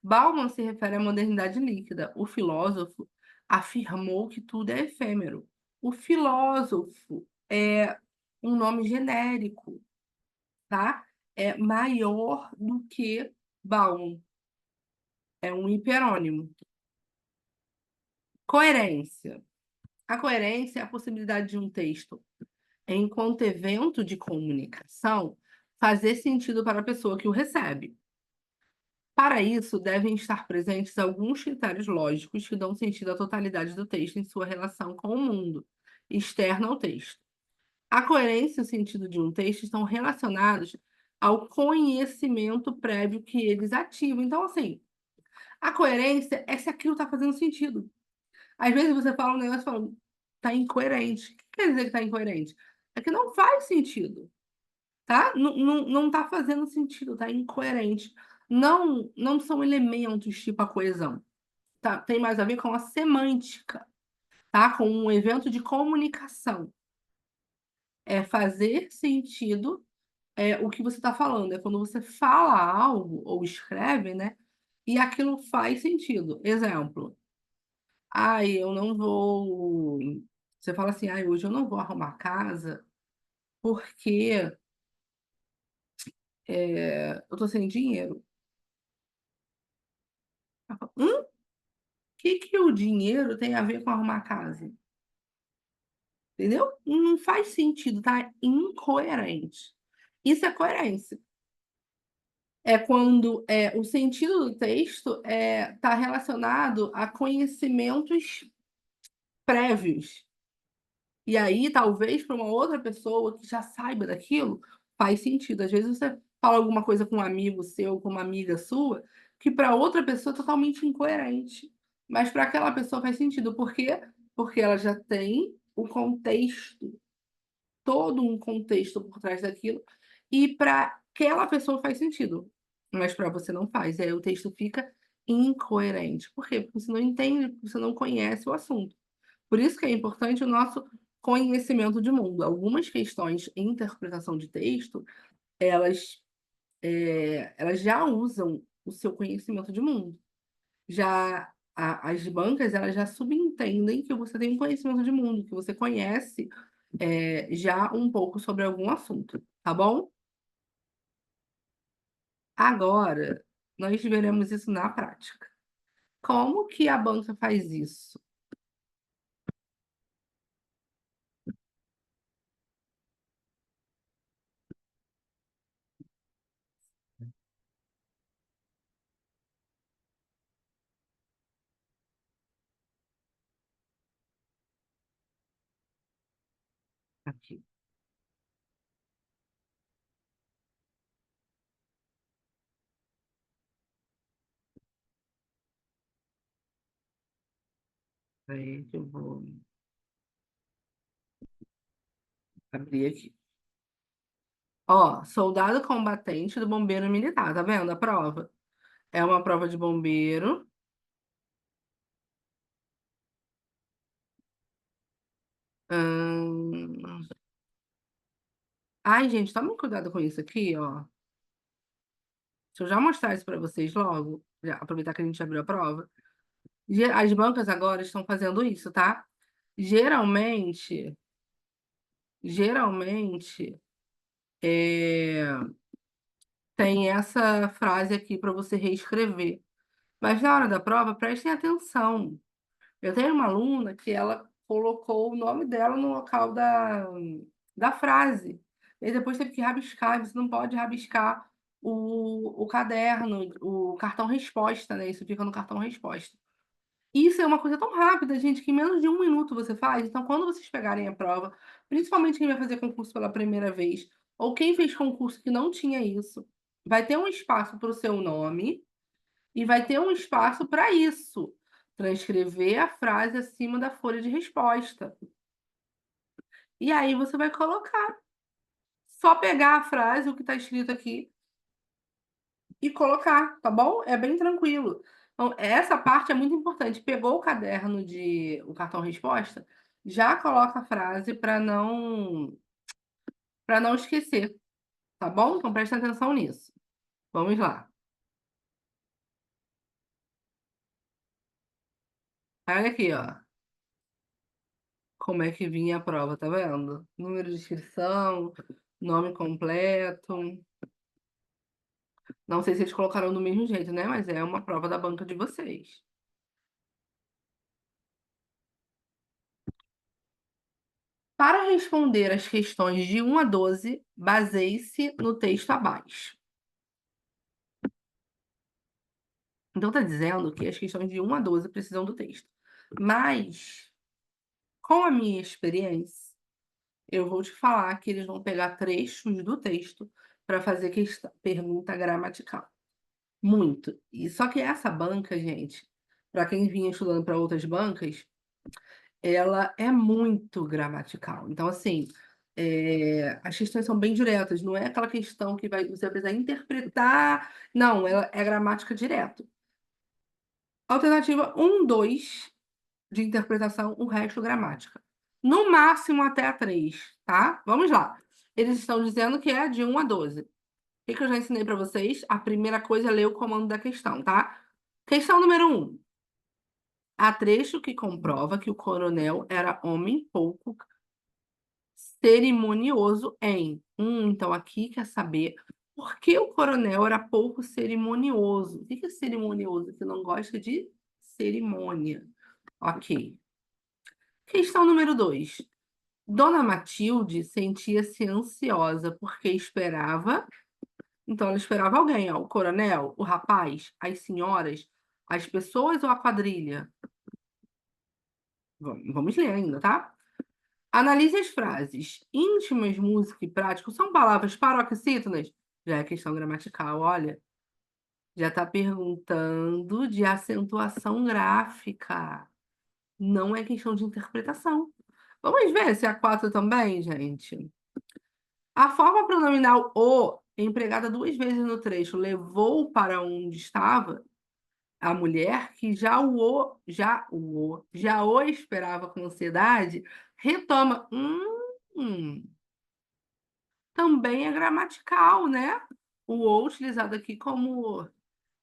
Bauman se refere à modernidade líquida. O filósofo afirmou que tudo é efêmero. O filósofo é um nome genérico, tá? É maior do que Bauman. É um hiperônimo. Coerência. A coerência é a possibilidade de um texto, enquanto evento de comunicação, fazer sentido para a pessoa que o recebe. Para isso, devem estar presentes alguns critérios lógicos que dão sentido à totalidade do texto em sua relação com o mundo externo ao texto. A coerência e o sentido de um texto estão relacionados ao conhecimento prévio que eles ativam. Então, assim, a coerência é se aquilo está fazendo sentido. Às vezes você fala um negócio e fala, tá incoerente. O que quer dizer que tá incoerente? É que não faz sentido, tá? Não tá fazendo sentido, tá incoerente. Não são elementos tipo a coesão, tá? Tem mais a ver com a semântica, tá? Com um evento de comunicação. É fazer sentido o que você está falando. É quando você fala algo ou escreve, né? E aquilo faz sentido. Exemplo. Ai, eu não vou. Você fala assim, ai, hoje eu não vou arrumar casa porque eu tô sem dinheiro. Ela fala, o que o dinheiro tem a ver com arrumar casa? Entendeu? Não faz sentido, tá? Incoerente. Isso é coerência. É quando o sentido do texto está relacionado a conhecimentos prévios. E aí, talvez, para uma outra pessoa que já saiba daquilo, faz sentido. Às vezes você fala alguma coisa com um amigo seu, com uma amiga sua, que para outra pessoa é totalmente incoerente. Mas para aquela pessoa faz sentido. Por quê? Porque ela já tem o contexto, todo um contexto por trás daquilo, e para aquela pessoa faz sentido. Mas para você não faz. E aí o texto fica incoerente. Por quê? Porque você não entende, porque você não conhece o assunto. Por isso que é importante o nosso conhecimento de mundo. Algumas questões em interpretação de texto, elas, elas já usam o seu conhecimento de mundo. Já as bancas, elas já subentendem que você tem um conhecimento de mundo, que você conhece já um pouco sobre algum assunto, tá bom? Agora, nós veremos isso na prática. Como que a banca faz isso? Aqui. Aí que eu vou abrir aqui. Ó, soldado combatente do bombeiro militar, tá vendo a prova? É uma prova de bombeiro. Hum... Ai, gente, tome cuidado com isso aqui, ó. Deixa eu já mostrar isso para vocês logo. Já aproveitar que a gente abriu a prova. As bancas agora estão fazendo isso, tá? Geralmente, geralmente, tem essa frase aqui para você reescrever. Mas na hora da prova, prestem atenção. Eu tenho uma aluna que ela colocou o nome dela no local da frase. E depois teve que rabiscar. Você não pode rabiscar o caderno, o cartão resposta, né? Isso fica no cartão resposta. Isso é uma coisa tão rápida, gente, que em menos de um minuto você faz. Então, quando vocês pegarem a prova, principalmente quem vai fazer concurso pela primeira vez, ou quem fez concurso que não tinha isso, vai ter um espaço para o seu nome e vai ter um espaço para isso, transcrever a frase acima da folha de resposta. E aí você vai colocar. Só pegar a frase, o que está escrito aqui, e colocar, tá bom? É bem tranquilo. Então, essa parte é muito importante. Pegou o caderno o cartão resposta, já coloca a frase para não para não esquecer, tá bom? Então presta atenção nisso. Vamos lá. Olha aqui, ó. Como é que vinha a prova, tá vendo? Número de inscrição, nome completo. Não sei se eles colocaram do mesmo jeito, né? Mas é uma prova da banca de vocês. Para responder as questões de 1 a 12, baseie-se no texto abaixo. Então, está dizendo que as questões de 1 a 12 precisam do texto. Mas, com a minha experiência, eu vou te falar que eles vão pegar trechos do texto para fazer pergunta gramatical. Muito. E só que essa banca, gente, para quem vinha estudando para outras bancas, ela é muito gramatical. Então, assim, as questões são bem diretas, não é aquela questão que você vai precisar interpretar. Não, ela é gramática direto. Alternativa 1, 2 de interpretação, o resto gramática. No máximo até a 3, tá? Vamos lá. Eles estão dizendo que é de 1 a 12. O que eu já ensinei para vocês? A primeira coisa é ler o comando da questão, tá? Questão número 1. Há trecho que comprova que o coronel era homem pouco cerimonioso em. Então aqui quer saber por que o coronel era pouco cerimonioso. O que é cerimonioso? Que não gosta de cerimônia. Ok. Questão número 2. Dona Matilde sentia-se ansiosa porque esperava. Então, ela esperava alguém, ó, o coronel, o rapaz, as senhoras, as pessoas ou a quadrilha? Vamos ler ainda, tá? Analise as frases. Íntimas, música e prático são palavras paroxítonas? Já é questão gramatical, olha. Já está perguntando de acentuação gráfica. Não é questão de interpretação. Vamos ver se a 4 também, gente. A forma pronominal o, empregada 2 vezes no trecho, levou para onde estava a mulher que já o esperava com ansiedade, retoma. Também é gramatical, né? O utilizado aqui como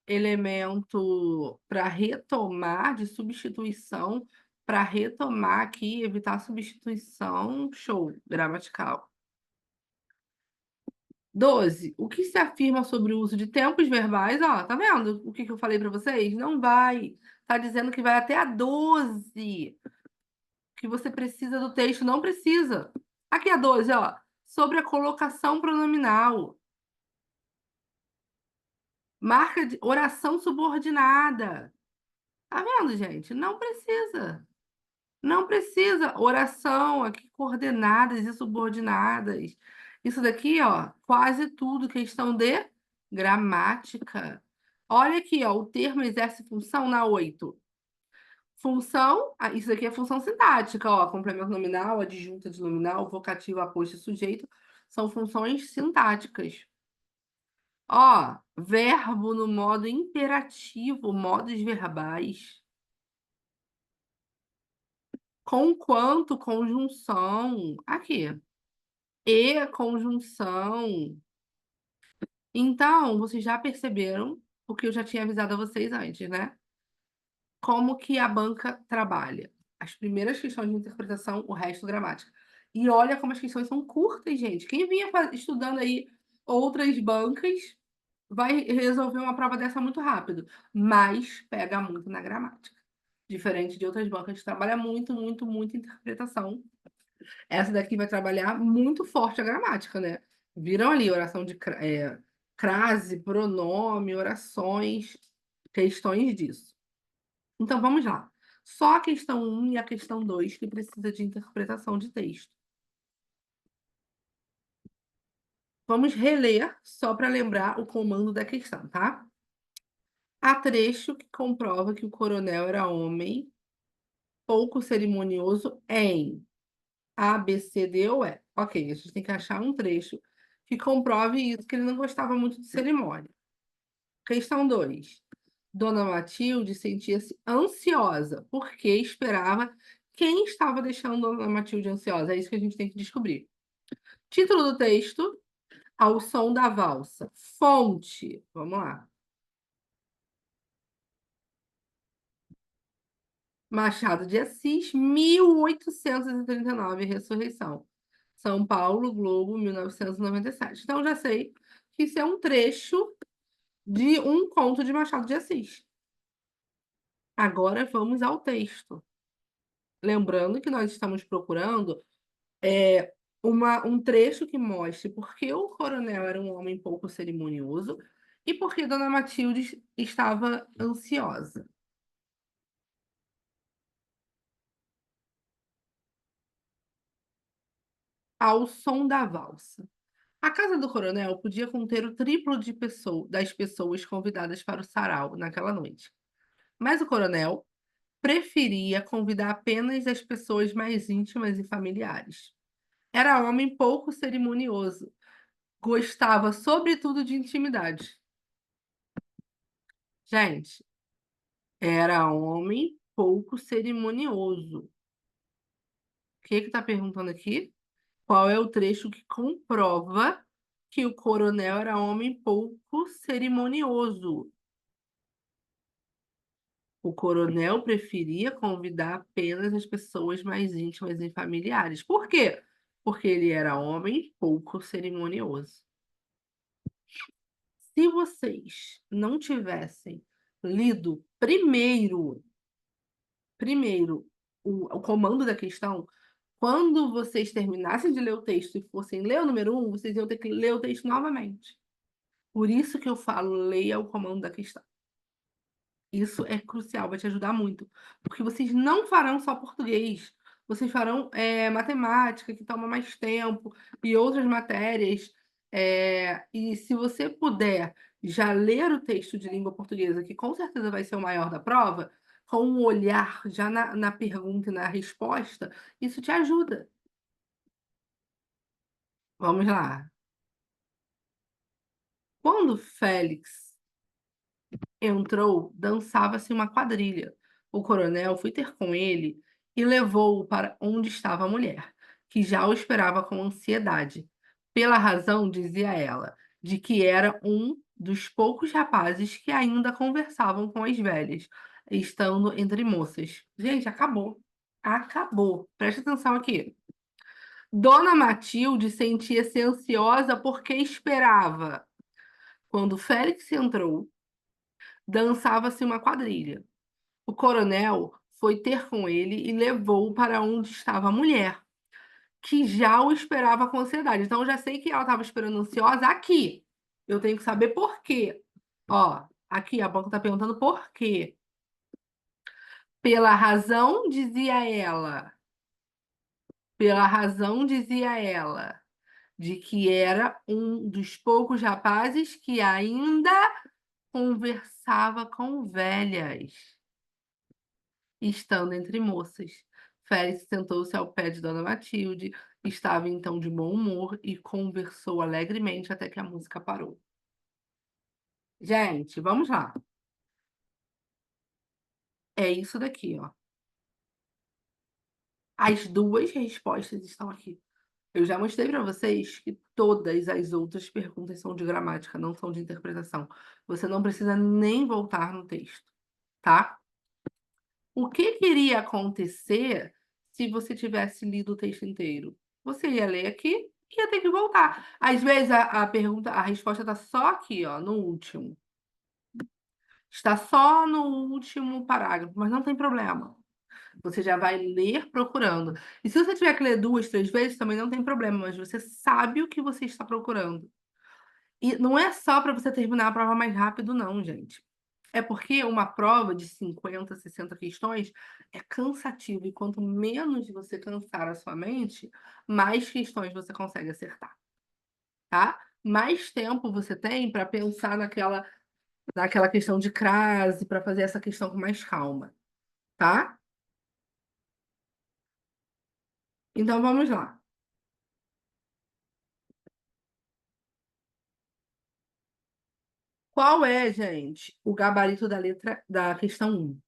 elemento para retomar, de substituição, para retomar aqui, evitar substituição, show, gramatical. 12. O que se afirma sobre o uso de tempos verbais? Ó, tá vendo o que eu falei para vocês? Não vai. Tá dizendo que vai até a 12. Que você precisa do texto, não precisa. Aqui a 12, ó. Sobre a colocação pronominal. Marca de oração subordinada. Tá vendo, gente? Não precisa. Não precisa. Oração, aqui, coordenadas e subordinadas. Isso daqui, ó, quase tudo questão de gramática. Olha aqui, ó, o termo exerce função na 8. Função, isso aqui é função sintática, ó, complemento nominal, adjunta de nominal, vocativo, aposto e sujeito, são funções sintáticas. Ó, verbo no modo imperativo, modos verbais. Com quanto, conjunção. Aqui. E, conjunção. Então, vocês já perceberam o que eu já tinha avisado a vocês antes, né? Como que a banca trabalha. As primeiras questões de interpretação, o resto gramática. E olha como as questões são curtas, gente. Quem vinha estudando aí outras bancas vai resolver uma prova dessa muito rápido, mas pega muito na gramática. Diferente de outras bancas que trabalha muito, muito, muito interpretação. Essa daqui vai trabalhar muito forte a gramática, né? Viram ali oração de crase, pronome, orações, questões disso. Então vamos lá. Só a questão 1 e a questão 2 que precisa de interpretação de texto. Vamos reler só para lembrar o comando da questão, tá? Há trecho que comprova que o coronel era homem pouco cerimonioso em A, B, C, D ou E. Ok, a gente tem que achar um trecho que comprove isso, que ele não gostava muito de cerimônia. Questão 2. Dona Matilde sentia-se ansiosa, porque esperava quem estava deixando Dona Matilde ansiosa. É isso que a gente tem que descobrir. Título do texto: Ao som da valsa. Fonte, vamos lá. Machado de Assis, 1839, Ressurreição. São Paulo, Globo, 1997. Então, já sei que isso é um trecho de um conto de Machado de Assis. Agora vamos ao texto. Lembrando que nós estamos procurando um trecho que mostre por que o coronel era um homem pouco cerimonioso e por que Dona Matilde estava ansiosa. Ao som da valsa. A casa do coronel podia conter o triplo das pessoas convidadas para o sarau naquela noite. Mas o coronel preferia convidar apenas as pessoas mais íntimas e familiares. Era homem pouco cerimonioso, gostava sobretudo de intimidade. Gente, era homem pouco cerimonioso. O que está perguntando aqui? Qual é o trecho que comprova que o coronel era homem pouco cerimonioso? O coronel preferia convidar apenas as pessoas mais íntimas e familiares. Por quê? Porque ele era homem pouco cerimonioso. Se vocês não tivessem lido primeiro o comando da questão, quando vocês terminassem de ler o texto e fossem ler o número 1, vocês iam ter que ler o texto novamente. Por isso que eu falo, leia o comando da questão. Isso é crucial, vai te ajudar muito. Porque vocês não farão só português, vocês farão matemática, que toma mais tempo, e outras matérias. E se você puder já ler o texto de língua portuguesa, que com certeza vai ser o maior da prova, com um olhar já na pergunta e na resposta, isso te ajuda. Vamos lá. Quando Félix entrou, dançava-se uma quadrilha. O coronel foi ter com ele e levou-o para onde estava a mulher, que já o esperava com ansiedade, pela razão, dizia ela, de que era um dos poucos rapazes que ainda conversavam com as velhas, estando entre moças. Gente, acabou. Acabou. Presta atenção aqui. Dona Matilde sentia-se ansiosa porque esperava. Quando Félix entrou, dançava-se uma quadrilha. O coronel foi ter com ele e levou-o para onde estava a mulher, que já o esperava com ansiedade. Então, eu já sei que ela estava esperando ansiosa aqui. Eu tenho que saber por quê. Ó, aqui a banca está perguntando por quê. Pela razão, dizia ela. Pela razão, dizia ela, de que era um dos poucos rapazes que ainda conversava com velhas. Estando entre moças. Félix sentou-se ao pé de Dona Matilde, estava então de bom humor e conversou alegremente até que a música parou. Gente, vamos lá. É isso daqui, ó. As duas respostas estão aqui. Eu já mostrei para vocês que todas as outras perguntas são de gramática, não são de interpretação. Você não precisa nem voltar no texto, tá? O que iria acontecer se você tivesse lido o texto inteiro? Você ia ler aqui e ia ter que voltar. Às vezes a pergunta, a resposta está só aqui, ó, no último. Está só no último parágrafo, mas não tem problema. Você já vai ler procurando. E se você tiver que ler duas, três vezes, também não tem problema, mas você sabe o que você está procurando. E não é só para você terminar a prova mais rápido, não, gente. É porque uma prova de 50, 60 questões é cansativa. E quanto menos você cansar a sua mente, mais questões você consegue acertar, tá? Mais tempo você tem para pensar naquela questão de crase, para fazer essa questão com mais calma, tá? Então vamos lá. Qual é, gente, o gabarito da letra da questão 1?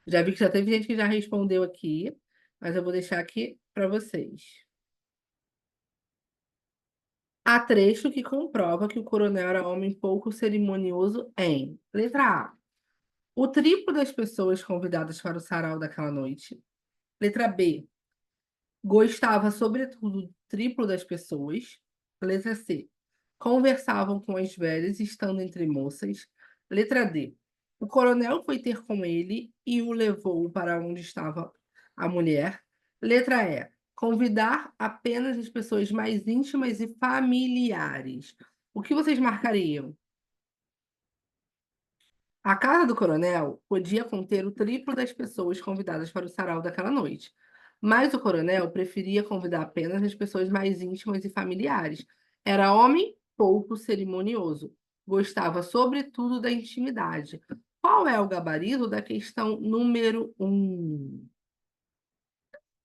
Já vi que já teve gente que já respondeu aqui, mas eu vou deixar aqui para vocês. Há trecho que comprova que o coronel era homem pouco cerimonioso em: letra A, o triplo das pessoas convidadas para o sarau daquela noite. Letra B, gostava sobretudo do triplo das pessoas. Letra C, conversavam com as velhas estando entre moças. Letra D, o coronel foi ter com ele e o levou para onde estava a mulher. Letra E, convidar apenas as pessoas mais íntimas e familiares. O que vocês marcariam? A casa do coronel podia conter o triplo das pessoas convidadas para o sarau daquela noite, mas o coronel preferia convidar apenas as pessoas mais íntimas e familiares. Era homem pouco cerimonioso, gostava sobretudo da intimidade. Qual é o gabarito da questão número 1?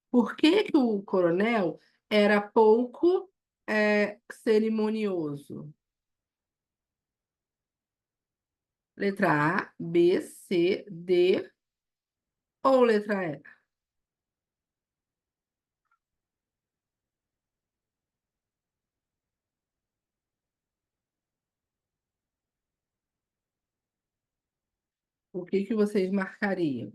Por que que o coronel era pouco cerimonioso? Letra A, B, C, D ou letra E? O que que vocês marcariam?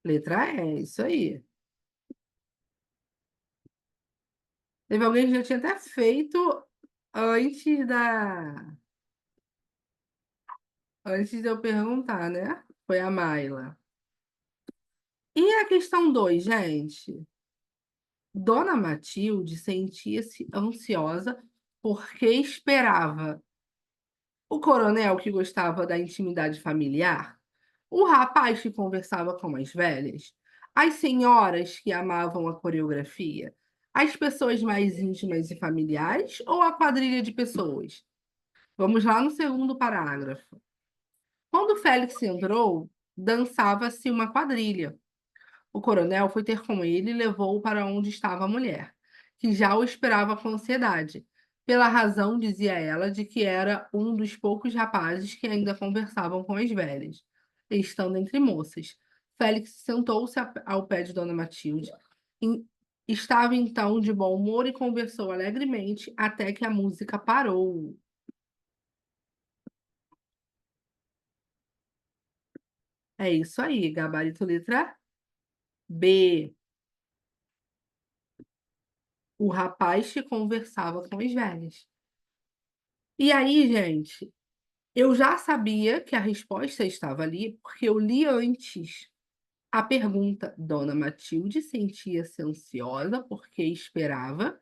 Letra E, isso aí. Teve alguém que já tinha até feito antes antes de eu perguntar, né? Foi a Maila. E a questão 2, gente? Dona Matilde sentia-se ansiosa porque esperava o coronel que gostava da intimidade familiar, o rapaz que conversava com as velhas, as senhoras que amavam a coreografia, as pessoas mais íntimas e familiares ou a quadrilha de pessoas? Vamos lá no segundo parágrafo. Quando Félix entrou, dançava-se uma quadrilha. O coronel foi ter com ele e levou-o para onde estava a mulher, que já o esperava com ansiedade, pela razão, dizia ela, de que era um dos poucos rapazes que ainda conversavam com as velhas, estando entre moças. Félix sentou-se ao pé de Dona Matilde. em- Estava então de bom humor e conversou alegremente até que a música parou. É isso aí, gabarito letra B. O rapaz que conversava com as velhas. E aí, gente, eu já sabia que a resposta estava ali, porque eu li antes a pergunta. Dona Matilde sentia-se ansiosa porque esperava.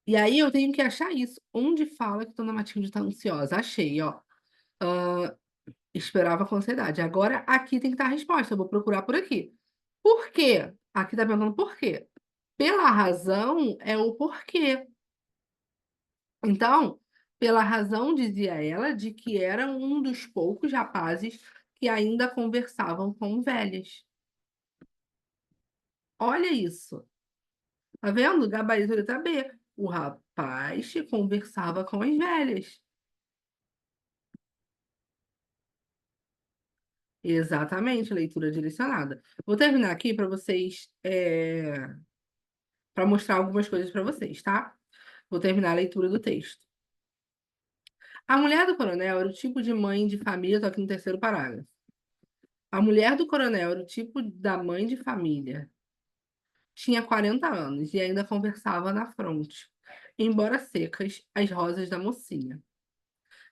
E aí eu tenho que achar isso. Onde fala que Dona Matilde está ansiosa? Achei, ó. Esperava com ansiedade. Agora aqui tem que estar a resposta. Eu vou procurar por aqui. Por quê? Aqui está perguntando por quê. Pela razão é o porquê. Então, pela razão, dizia ela, de que era um dos poucos rapazes que ainda conversavam com velhas. Olha isso. Tá vendo? Gabarito letra B. O rapaz que conversava com as velhas. Exatamente, leitura direcionada. Vou terminar aqui para vocês, para mostrar algumas coisas para vocês, tá? Vou terminar a leitura do texto. A mulher do coronel era o tipo de mãe de família, tô aqui no terceiro parágrafo. A mulher do coronel era o tipo da mãe de família. Tinha 40 anos e ainda conversava na fronte, embora secas, as rosas da mocinha.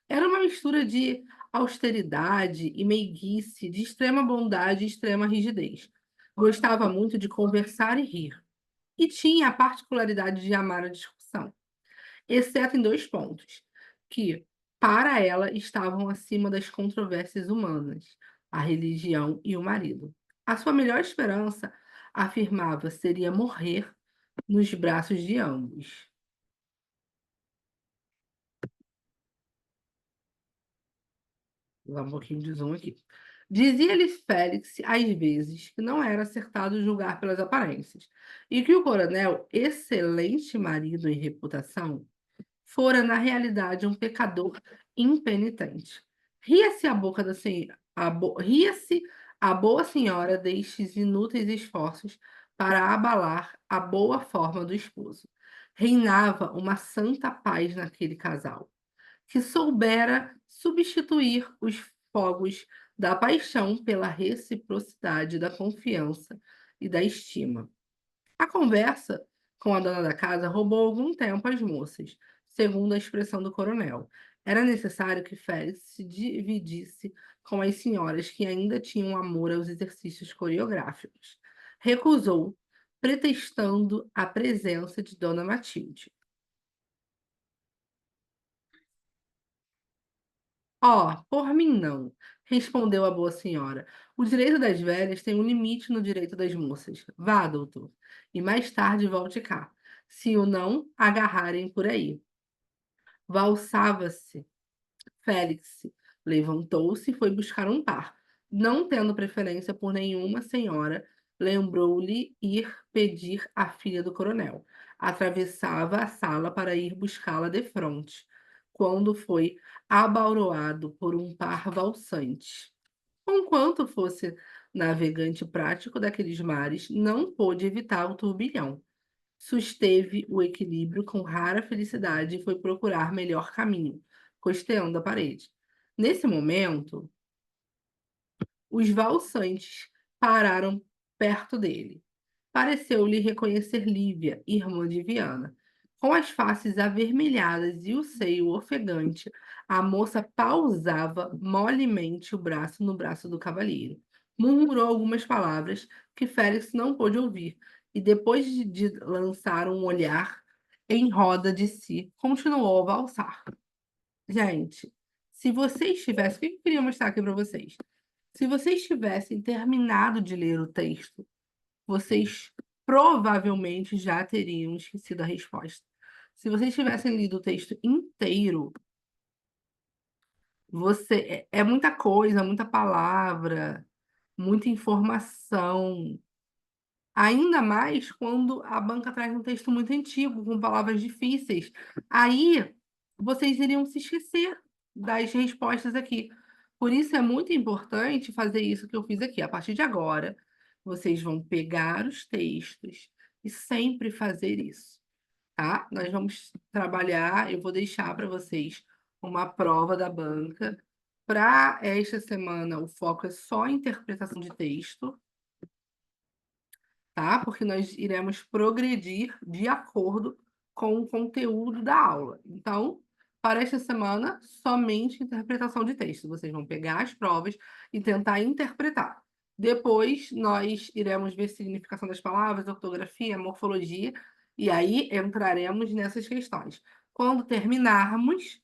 Era uma mistura de austeridade e meiguice, de extrema bondade e extrema rigidez. Gostava muito de conversar e rir, e tinha a particularidade de amar a discussão, exceto em dois pontos, que, para ela, estavam acima das controvérsias humanas, a religião e o marido. A sua melhor esperança, afirmava, seria morrer nos braços de ambos. Vou dar um pouquinho de zoom aqui. Dizia-lhe Félix, às vezes, que não era acertado julgar pelas aparências, e que o coronel, excelente marido em reputação, fora, na realidade, um pecador impenitente. Ria-se a boca da senhora, ria-se a boa senhora destes inúteis esforços para abalar a boa forma do esposo. Reinava uma santa paz naquele casal, que soubera substituir os fogos da paixão pela reciprocidade da confiança e da estima. A conversa com a dona da casa roubou algum tempo às moças, segundo a expressão do coronel. Era necessário que Félix se dividisse com as senhoras que ainda tinham amor aos exercícios coreográficos. Recusou, pretextando a presença de Dona Matilde. Oh, por mim não, respondeu a boa senhora. O direito das velhas tem um limite no direito das moças. Vá, doutor, e mais tarde volte cá, se o não agarrarem por aí. Valsava-se. Félix levantou-se e foi buscar um par. Não tendo preferência por nenhuma senhora, lembrou-lhe ir pedir à filha do coronel. Atravessava a sala para ir buscá-la defronte, quando foi abauroado por um par valsante. Conquanto fosse navegante prático daqueles mares, não pôde evitar o turbilhão. Susteve o equilíbrio com rara felicidade e foi procurar melhor caminho, costeando a parede. Nesse momento, os valsantes pararam perto dele. Pareceu-lhe reconhecer Lívia, irmã de Viana. Com as faces avermelhadas e o seio ofegante, a moça pausava molemente o braço no braço do cavalheiro. Murmurou algumas palavras que Félix não pôde ouvir, e depois de lançar um olhar em roda de si, continuou a valsar. Gente, se vocês tivessem. O que eu queria mostrar aqui para vocês? Se vocês tivessem terminado de ler o texto, vocês provavelmente já teriam esquecido a resposta. Se vocês tivessem lido o texto inteiro, é muita coisa, muita palavra, muita informação. Ainda mais quando a banca traz um texto muito antigo, com palavras difíceis. Aí vocês iriam se esquecer das respostas aqui. Por isso é muito importante fazer isso que eu fiz aqui. A partir de agora, vocês vão pegar os textos e sempre fazer isso, tá? Nós vamos trabalhar, eu vou deixar para vocês uma prova da banca. Para esta semana, o foco é só interpretação de texto, tá? Porque nós iremos progredir de acordo com o conteúdo da aula. Então, para esta semana, somente interpretação de texto. Vocês vão pegar as provas e tentar interpretar. Depois, nós iremos ver significação das palavras, ortografia, morfologia, e aí entraremos nessas questões. Quando terminarmos,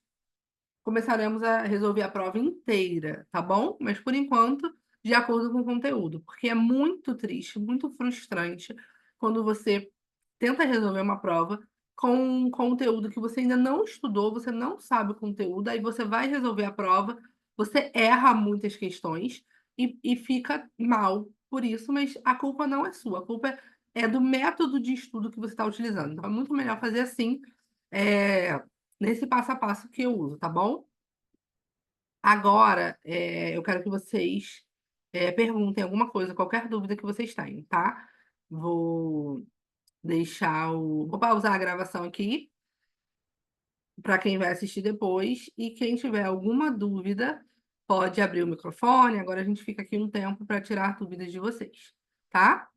começaremos a resolver a prova inteira, tá bom? Mas por enquanto, de acordo com o conteúdo, porque é muito triste, muito frustrante quando você tenta resolver uma prova com um conteúdo que você ainda não estudou, você não sabe o conteúdo, aí você vai resolver a prova, você erra muitas questões e fica mal por isso, mas a culpa não é sua, a culpa é do método de estudo que você está utilizando. Então, é muito melhor fazer assim, é, nesse passo a passo que eu uso, tá bom? Agora, eu quero que vocês perguntem alguma coisa, qualquer dúvida que vocês tenham, tá? Vou Vou pausar a gravação aqui para quem vai assistir depois. E quem tiver alguma dúvida, pode abrir o microfone. Agora a gente fica aqui um tempo para tirar dúvidas de vocês, tá?